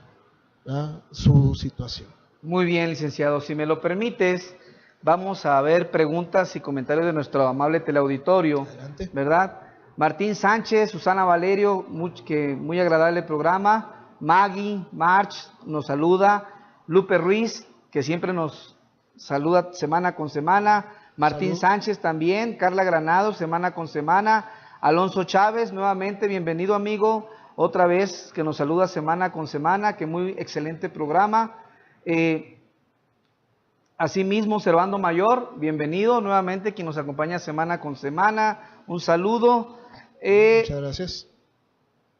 ¿verdad?, su situación. Muy bien, licenciado. Si me lo permites, vamos a ver preguntas y comentarios de nuestro amable teleauditorio. Adelante. ¿Verdad? Martín Sánchez, Susana Valerio, muy agradable programa. Maggie, March nos saluda. Lupe Ruiz, que siempre nos saluda semana con semana. Martín Salud. Sánchez también. Carla Granado, semana con semana. Alonso Chávez, nuevamente, bienvenido amigo. Otra vez que nos saluda semana con semana, que muy excelente programa. Asimismo, Servando Mayor, bienvenido nuevamente, quien nos acompaña semana con semana. Un saludo. Muchas gracias.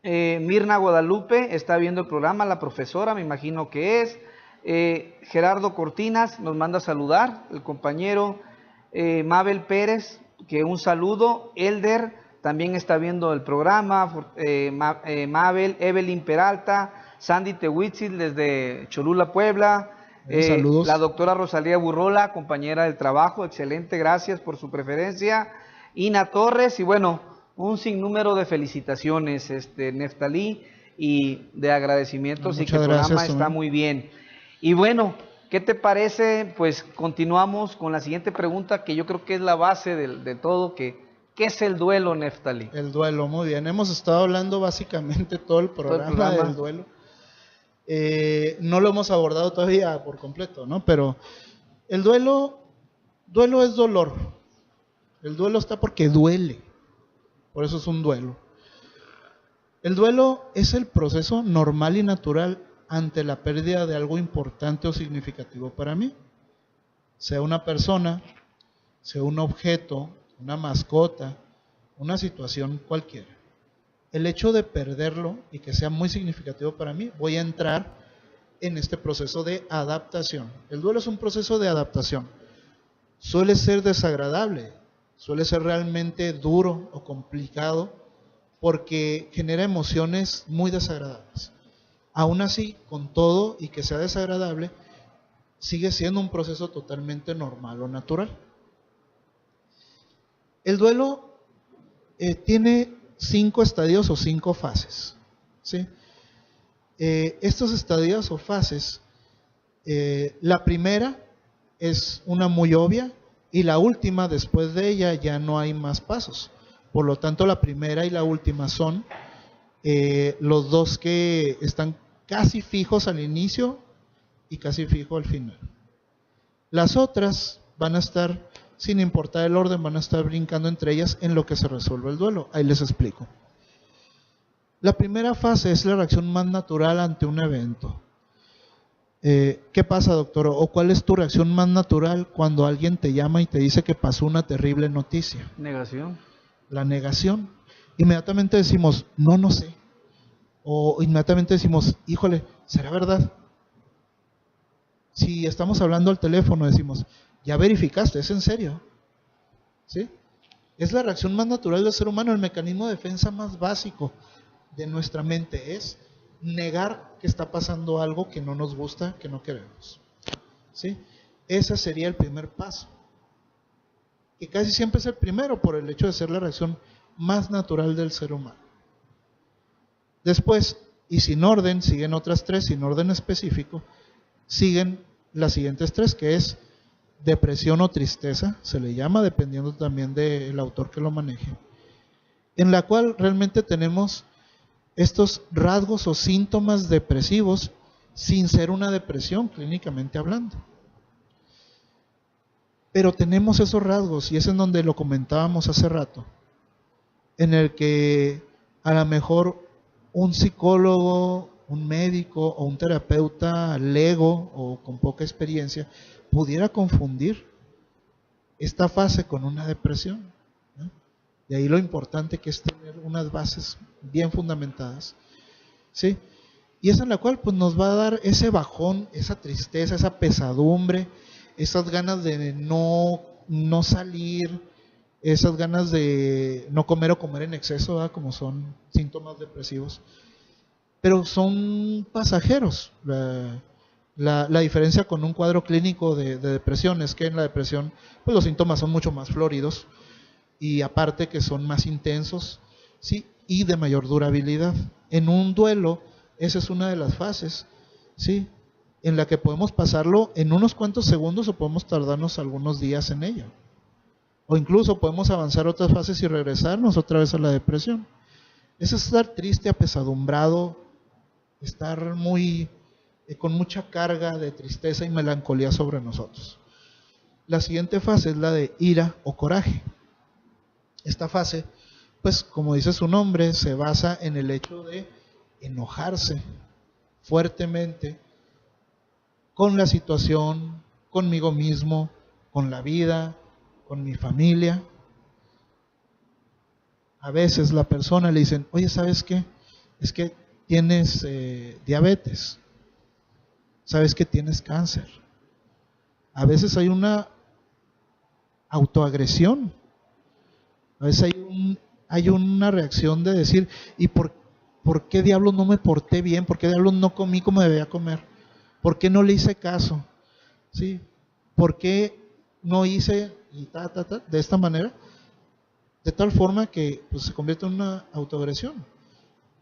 Mirna Guadalupe está viendo el programa, la profesora, me imagino que es. Gerardo Cortinas nos manda a saludar, el compañero. Mabel Pérez, que un saludo. Elder también está viendo el programa, Mabel, Evelyn Peralta, Sandy Tehuitzil desde Cholula, Puebla, Saludos. la doctora Rosalía Burrola, compañera del trabajo, excelente, gracias por su preferencia, Ina Torres, y bueno, un sinnúmero de felicitaciones, Neftalí, y de agradecimientos, y que el programa está muy bien. Y bueno, ¿qué te parece? Pues continuamos con la siguiente pregunta, que yo creo que es la base de todo, ¿qué es el duelo, Neftalí? El duelo, muy bien. Hemos estado hablando básicamente todo el programa del duelo. No lo hemos abordado todavía por completo, ¿no? Pero el duelo es dolor. El duelo está porque duele. Por eso es un duelo. El duelo es el proceso normal y natural ante la pérdida de algo importante o significativo para mí. Sea una persona, sea un objeto, una mascota, una situación cualquiera. El hecho de perderlo y que sea muy significativo para mí, voy a entrar en este proceso de adaptación. El duelo es un proceso de adaptación. Suele ser desagradable, suele ser realmente duro o complicado porque genera emociones muy desagradables. Aún así, con todo y que sea desagradable, sigue siendo un proceso totalmente normal o natural. El duelo tiene 5 estadios o 5 fases, ¿sí? Estos estadios o fases, la primera es una muy obvia y la última, después de ella ya no hay más pasos. Por lo tanto, la primera y la última son los dos que están casi fijos al inicio y casi fijo al final. Las otras van a estar, sin importar el orden, van a estar brincando entre ellas en lo que se resuelve el duelo. Ahí les explico. La primera fase es la reacción más natural ante un evento. ¿Qué pasa, doctor? ¿O cuál es tu reacción más natural cuando alguien te llama y te dice que pasó una terrible noticia? Negación. La negación. Inmediatamente decimos, no sé. O inmediatamente decimos, híjole, ¿será verdad? Si estamos hablando al teléfono, decimos, ya verificaste, ¿es en serio? ¿Sí? Es la reacción más natural del ser humano, el mecanismo de defensa más básico de nuestra mente es negar que está pasando algo que no nos gusta, que no queremos. ¿Sí? Ese sería el primer paso. Que casi siempre es el primero por el hecho de ser la reacción más natural del ser humano. Después, y sin orden, siguen otras 3, sin orden específico, siguen las siguientes 3, que es depresión o tristeza, se le llama, dependiendo también del autor que lo maneje, en la cual realmente tenemos estos rasgos o síntomas depresivos sin ser una depresión clínicamente hablando. Pero tenemos esos rasgos y es en donde lo comentábamos hace rato, en el que a lo mejor un psicólogo, un médico o un terapeuta lego o con poca experiencia pudiera confundir esta fase con una depresión, ¿no? De ahí lo importante que es tener unas bases bien fundamentadas, ¿sí? Y es en la cual pues nos va a dar ese bajón, esa tristeza, esa pesadumbre, esas ganas de no salir, esas ganas de no comer o comer en exceso, ¿verdad? Como son síntomas depresivos. Pero son pasajeros. La diferencia con un cuadro clínico de depresión es que en la depresión pues los síntomas son mucho más floridos y aparte que son más intensos, ¿sí? Y de mayor durabilidad. En un duelo, esa es una de las fases, ¿sí? En la que podemos pasarlo en unos cuantos segundos o podemos tardarnos algunos días en ello. O incluso podemos avanzar otras fases y regresarnos otra vez a la depresión. Es estar triste, apesadumbrado, estar con mucha carga de tristeza y melancolía sobre nosotros. La siguiente fase es la de ira o coraje. Esta fase, pues como dice su nombre, se basa en el hecho de enojarse fuertemente con la situación, conmigo mismo, con la vida, con mi familia. A veces la persona le dicen, oye, ¿sabes qué? Es que tienes diabetes, sabes que tienes cáncer. A veces hay una autoagresión, a veces hay una reacción de decir, ¿y por qué diablos no me porté bien? ¿Por qué diablos no comí como debía comer? ¿Por qué no le hice caso? ¿Sí? ¿Por qué no hice y de esta manera? De tal forma que pues, se convierte en una autoagresión.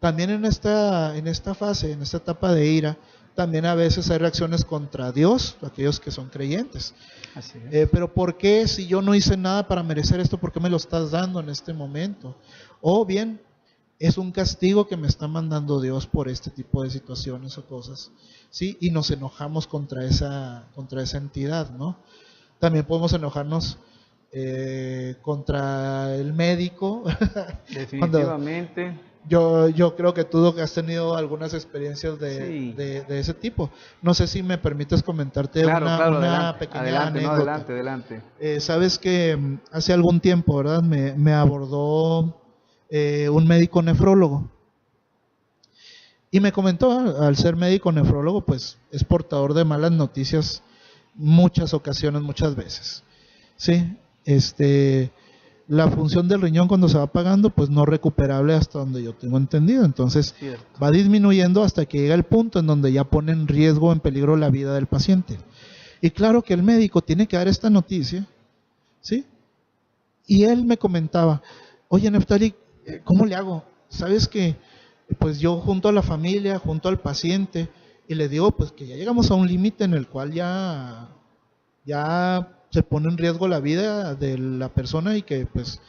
También en esta fase, en esta etapa de ira, también a veces hay reacciones contra Dios, aquellos que son creyentes. Así es. Pero ¿por qué si yo no hice nada para merecer esto, por qué me lo estás dando en este momento? O bien, es un castigo que me está mandando Dios por este tipo de situaciones o cosas, ¿sí? Y nos enojamos contra esa entidad, ¿no? También podemos enojarnos contra el médico. Definitivamente. Yo creo que tú has tenido algunas experiencias Sí. de ese tipo. No sé si me permites comentarte Claro, claro, una adelante, pequeña adelante, no, anécdota. adelante, adelante. Sabes que hace algún tiempo, ¿verdad? Me abordó un médico nefrólogo y me comentó, al ser médico nefrólogo, pues es portador de malas noticias muchas ocasiones, muchas veces. Sí, la función del riñón cuando se va apagando, pues no recuperable hasta donde yo tengo entendido. Entonces Cierto. va disminuyendo hasta que llega el punto en donde ya pone en riesgo, en peligro la vida del paciente. Y claro que el médico tiene que dar esta noticia, ¿sí? Y él me comentaba, oye Neftali, ¿cómo le hago? Sabes que pues yo junto a la familia, junto al paciente, y le digo pues que ya llegamos a un límite en el cual ya se pone en riesgo la vida de la persona y que pues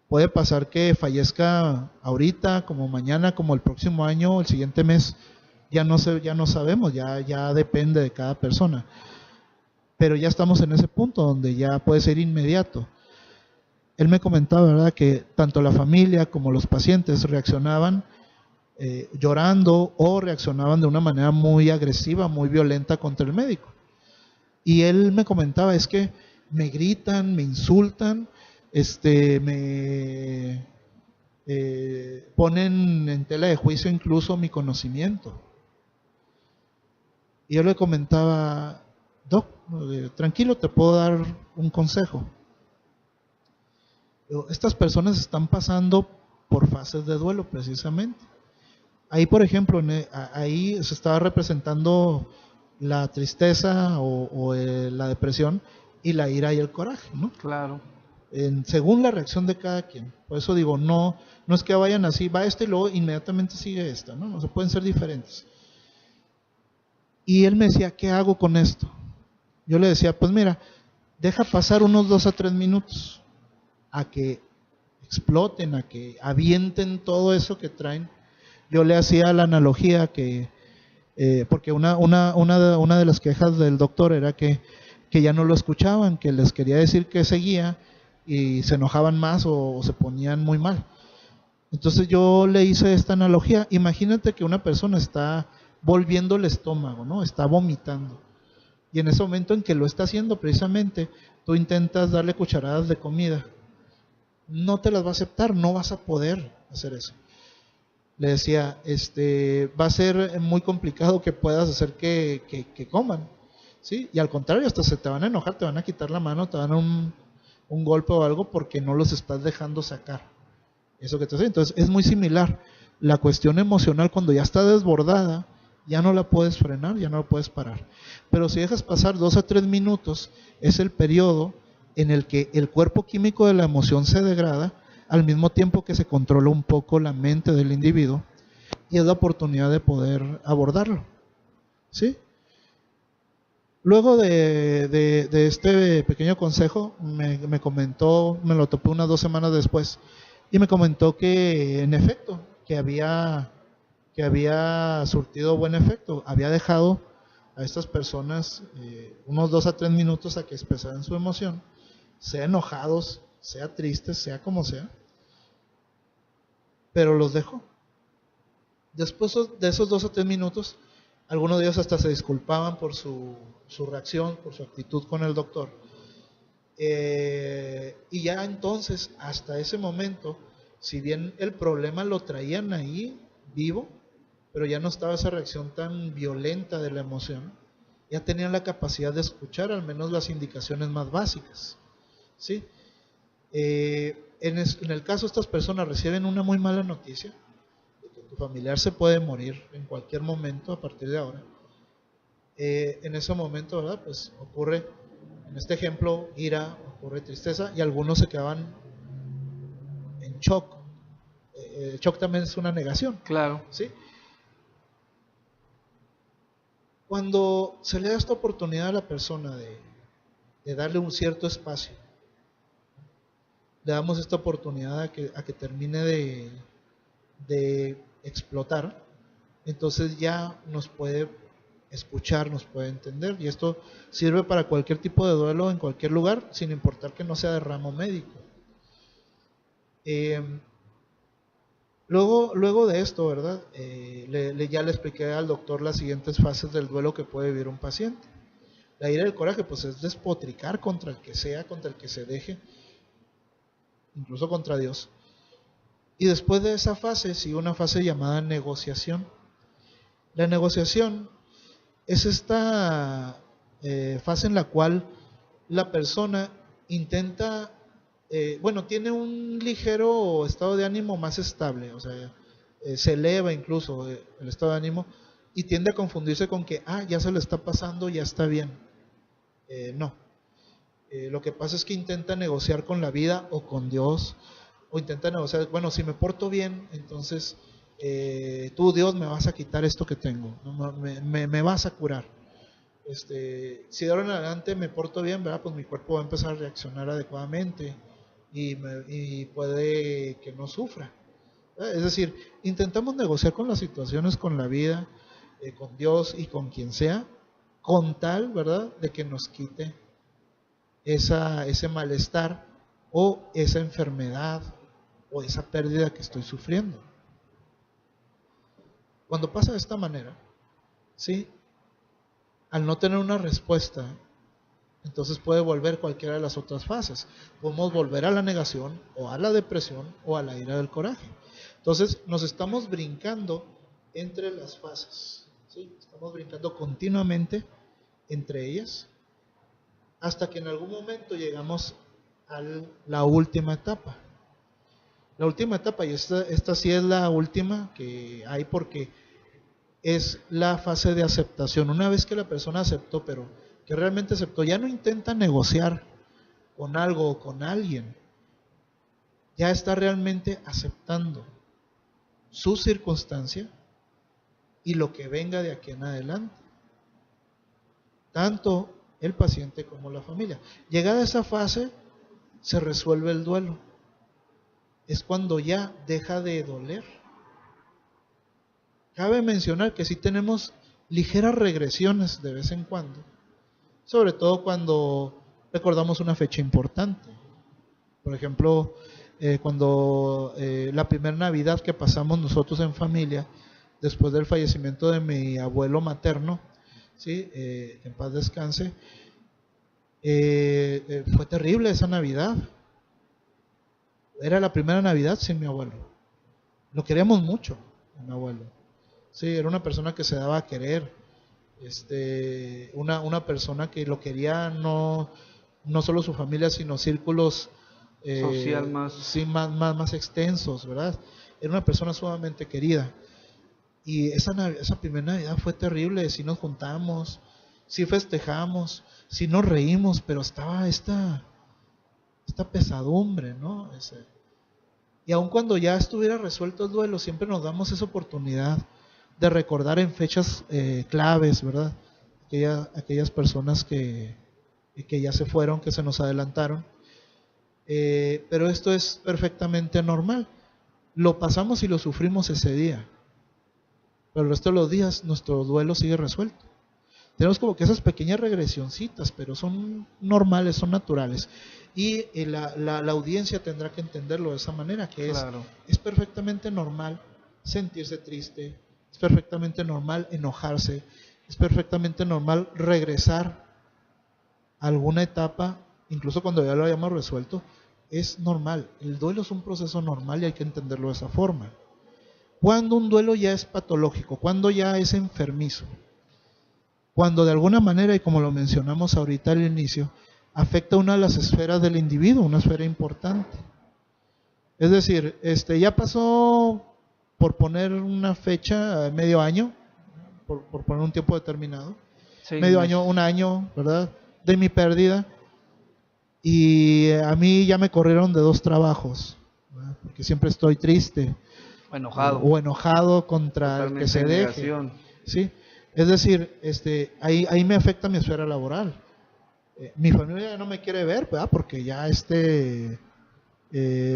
puede pasar que fallezca ahorita, como mañana, como el próximo año, el siguiente mes, ya no sabemos, ya depende de cada persona. Pero ya estamos en ese punto donde ya puede ser inmediato. Él me comentaba, ¿verdad?, que tanto la familia como los pacientes reaccionaban llorando o reaccionaban de una manera muy agresiva, muy violenta contra el médico. Y él me comentaba, es que me gritan, me insultan, me ponen en tela de juicio incluso mi conocimiento. Y yo le comentaba, Doc, tranquilo, te puedo dar un consejo. Estas personas están pasando por fases de duelo precisamente. Ahí, por ejemplo, ahí se estaba representando la tristeza o la depresión y la ira y el coraje, ¿no? Claro. Según la reacción de cada quien. Por eso digo, no es que vayan así, va y luego inmediatamente sigue esta, ¿no? No se pueden ser diferentes. Y él me decía, ¿qué hago con esto? Yo le decía, pues mira, deja pasar unos 2 a 3 minutos a que exploten, a que avienten todo eso que traen. Yo le hacía la analogía que, porque una de las quejas del doctor era que ya no lo escuchaban, que les quería decir que seguía y se enojaban más o se ponían muy mal. Entonces yo le hice esta analogía. Imagínate que una persona está volviendo el estómago, ¿no? Está vomitando. Y en ese momento en que lo está haciendo precisamente, tú intentas darle cucharadas de comida. No te las va a aceptar, no vas a poder hacer eso. Le decía, va a ser muy complicado que puedas hacer que coman, ¿sí? Y al contrario, hasta se te van a enojar, te van a quitar la mano, te van a dar un golpe o algo porque no los estás dejando sacar. Eso que te hace. Entonces es muy similar. La cuestión emocional cuando ya está desbordada, ya no la puedes frenar, ya no la puedes parar. Pero si dejas pasar 2 a 3 minutos, es el periodo en el que el cuerpo químico de la emoción se degrada, al mismo tiempo que se controla un poco la mente del individuo, y es la oportunidad de poder abordarlo, ¿sí? Luego de este pequeño consejo, me comentó, me lo topé unas 2 semanas después, y me comentó que en efecto, que había surtido buen efecto, había dejado a estas personas unos 2 a 3 minutos a que expresaran su emoción, sea enojados, sea tristes, sea como sea, pero los dejó. Después de esos 2 o 3 minutos, algunos de ellos hasta se disculpaban por su reacción, por su actitud con el doctor. Y ya entonces, hasta ese momento, si bien el problema lo traían ahí vivo, pero ya no estaba esa reacción tan violenta de la emoción, ya tenían la capacidad de escuchar al menos las indicaciones más básicas, ¿sí? En el caso estas personas reciben una muy mala noticia, de que tu familiar se puede morir en cualquier momento a partir de ahora. En ese momento, ¿verdad? Pues ocurre, en este ejemplo, ira, ocurre tristeza y algunos se quedaban en shock. El shock también es una negación. Claro. ¿Sí? Cuando se le da esta oportunidad a la persona de darle un cierto espacio, le damos esta oportunidad a que termine de explotar, entonces ya nos puede escuchar, nos puede entender, y esto sirve para cualquier tipo de duelo en cualquier lugar, sin importar que no sea de ramo médico. Luego de esto, ¿verdad? Ya le expliqué al doctor las siguientes fases del duelo que puede vivir un paciente. La ira y el coraje, pues es despotricar contra el que sea, contra el que se deje, incluso contra Dios. Y después de esa fase sigue una fase llamada negociación. La negociación es esta fase en la cual la persona intenta, tiene un ligero estado de ánimo más estable, o sea, se eleva incluso el estado de ánimo y tiende a confundirse con que, ya se le está pasando, ya está bien. No. Lo que pasa es que intenta negociar con la vida o con Dios, o intenta negociar, bueno, si me porto bien, entonces tú, Dios, me vas a quitar esto que tengo, ¿no? me vas a curar. Si de ahora en adelante me porto bien, ¿verdad? Pues mi cuerpo va a empezar a reaccionar adecuadamente y puede que no sufra. Es decir, intentamos negociar con las situaciones, con la vida, con Dios y con quien sea, con tal, ¿verdad?, de que nos quite ese malestar o esa enfermedad o esa pérdida que estoy sufriendo. Cuando pasa de esta manera, ¿sí?, al no tener una respuesta, entonces puede volver cualquiera de las otras fases. Podemos volver a la negación o a la depresión o a la ira del coraje. Entonces nos estamos brincando entre las fases, ¿sí? Estamos brincando continuamente entre ellas hasta que en algún momento llegamos a la última etapa. La última etapa, y esta sí es la última que hay porque es la fase de aceptación. Una vez que la persona aceptó, pero que realmente aceptó, ya no intenta negociar con algo o con alguien, ya está realmente aceptando su circunstancia y lo que venga de aquí en adelante, tanto el paciente como la familia. Llegada a esa fase, se resuelve el duelo. Es cuando ya deja de doler. Cabe mencionar que sí tenemos ligeras regresiones de vez en cuando, sobre todo cuando recordamos una fecha importante. Por ejemplo, cuando la primera Navidad que pasamos nosotros en familia, después del fallecimiento de mi abuelo materno, ¿sí? En paz descanse, fue terrible esa Navidad. Era la primera Navidad sin mi abuelo. Lo queríamos mucho, mi abuelo. Sí, era una persona que se daba a querer. Una persona que lo quería no solo su familia, sino círculos social más extensos, ¿verdad? Era una persona sumamente querida. Y esa primera Navidad fue terrible. Sí nos juntamos, sí festejamos, sí nos reímos, pero estaba esta pesadumbre, ¿no? Y aun cuando ya estuviera resuelto el duelo, siempre nos damos esa oportunidad de recordar en fechas claves, ¿verdad? Aquellas personas que ya se fueron, que se nos adelantaron. Pero esto es perfectamente normal. Lo pasamos y lo sufrimos ese día, pero el resto de los días nuestro duelo sigue resuelto. Tenemos como que esas pequeñas regresioncitas, pero son normales, son naturales. Y la audiencia tendrá que entenderlo de esa manera, que claro, es perfectamente normal sentirse triste, es perfectamente normal enojarse, es perfectamente normal regresar a alguna etapa, incluso cuando ya lo hayamos resuelto. Es normal, el duelo es un proceso normal y hay que entenderlo de esa forma. Cuando un duelo ya es patológico, cuando ya es enfermizo, cuando de alguna manera, y como lo mencionamos ahorita al inicio, afecta una de las esferas del individuo, una esfera importante. Es decir, ya pasó, por poner una fecha, medio año, por poner un tiempo determinado, medio año, un año, ¿verdad?, de mi pérdida, y a mí ya me corrieron de 2 trabajos, ¿verdad?, porque siempre estoy triste o enojado contra totalmente el que se deje, ¿sí? Es decir, ahí me afecta mi esfera laboral. Mi familia no me quiere ver, ¿verdad?, porque ya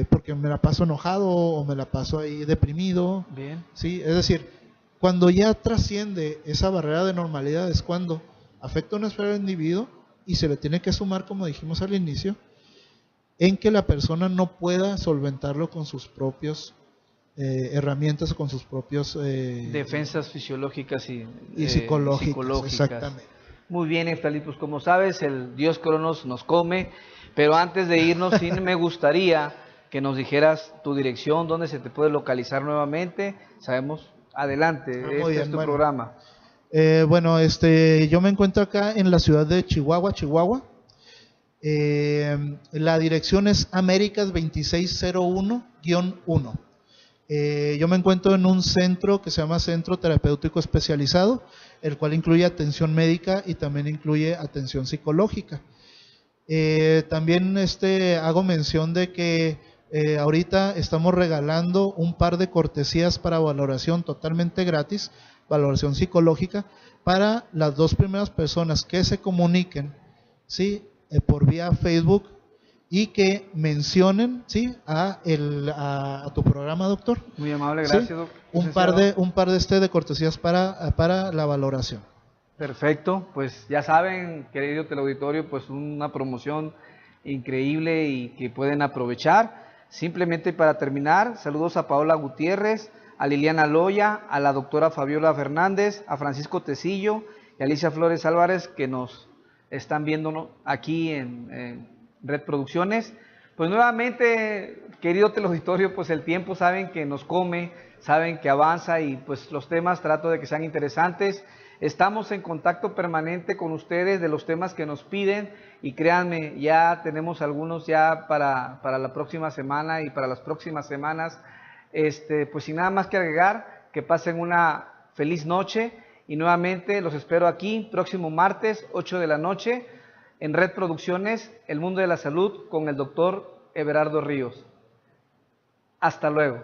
porque me la paso enojado o me la paso ahí deprimido. Bien. Sí, es decir, cuando ya trasciende esa barrera de normalidad es cuando afecta a una esfera del individuo y se le tiene que sumar, como dijimos al inicio, en que la persona no pueda solventarlo con sus propios herramientas o con sus propios defensas fisiológicas y psicológicas. Exactamente. Muy bien, Neftalí, pues como sabes, el dios Cronos nos come, pero antes de irnos, sí me gustaría que nos dijeras tu dirección, dónde se te puede localizar nuevamente. Sabemos, adelante, Muy bien, es tu programa. Bueno, yo me encuentro acá en la ciudad de Chihuahua, Chihuahua. La dirección es Américas 2601-1. Yo me encuentro en un centro que se llama Centro Terapéutico Especializado, el cual incluye atención médica y también incluye atención psicológica. También hago mención de que ahorita estamos regalando un par de cortesías para valoración totalmente gratis, valoración psicológica, para las 2 primeras personas que se comuniquen, ¿sí?, por vía Facebook, y que mencionen, ¿sí?, a tu programa, doctor. Muy amable, gracias, ¿sí? doctor. Un par de cortesías para la valoración. Perfecto, pues ya saben, querido teleauditorio, pues una promoción increíble y que pueden aprovechar. Simplemente para terminar, saludos a Paola Gutiérrez, a Liliana Loya, a la doctora Fabiola Fernández, a Francisco Tecillo y a Alicia Flores Álvarez, que nos están viendo aquí en Red Producciones. Pues nuevamente, querido teleauditorio, pues el tiempo saben que nos come, saben que avanza y pues los temas trato de que sean interesantes. Estamos en contacto permanente con ustedes de los temas que nos piden y créanme, ya tenemos algunos ya para la próxima semana y para las próximas semanas. Pues sin nada más que agregar, que pasen una feliz noche y nuevamente los espero aquí próximo martes 8 de la noche en Red Producciones, El Mundo de la Salud con el doctor Everardo Ríos. Hasta luego.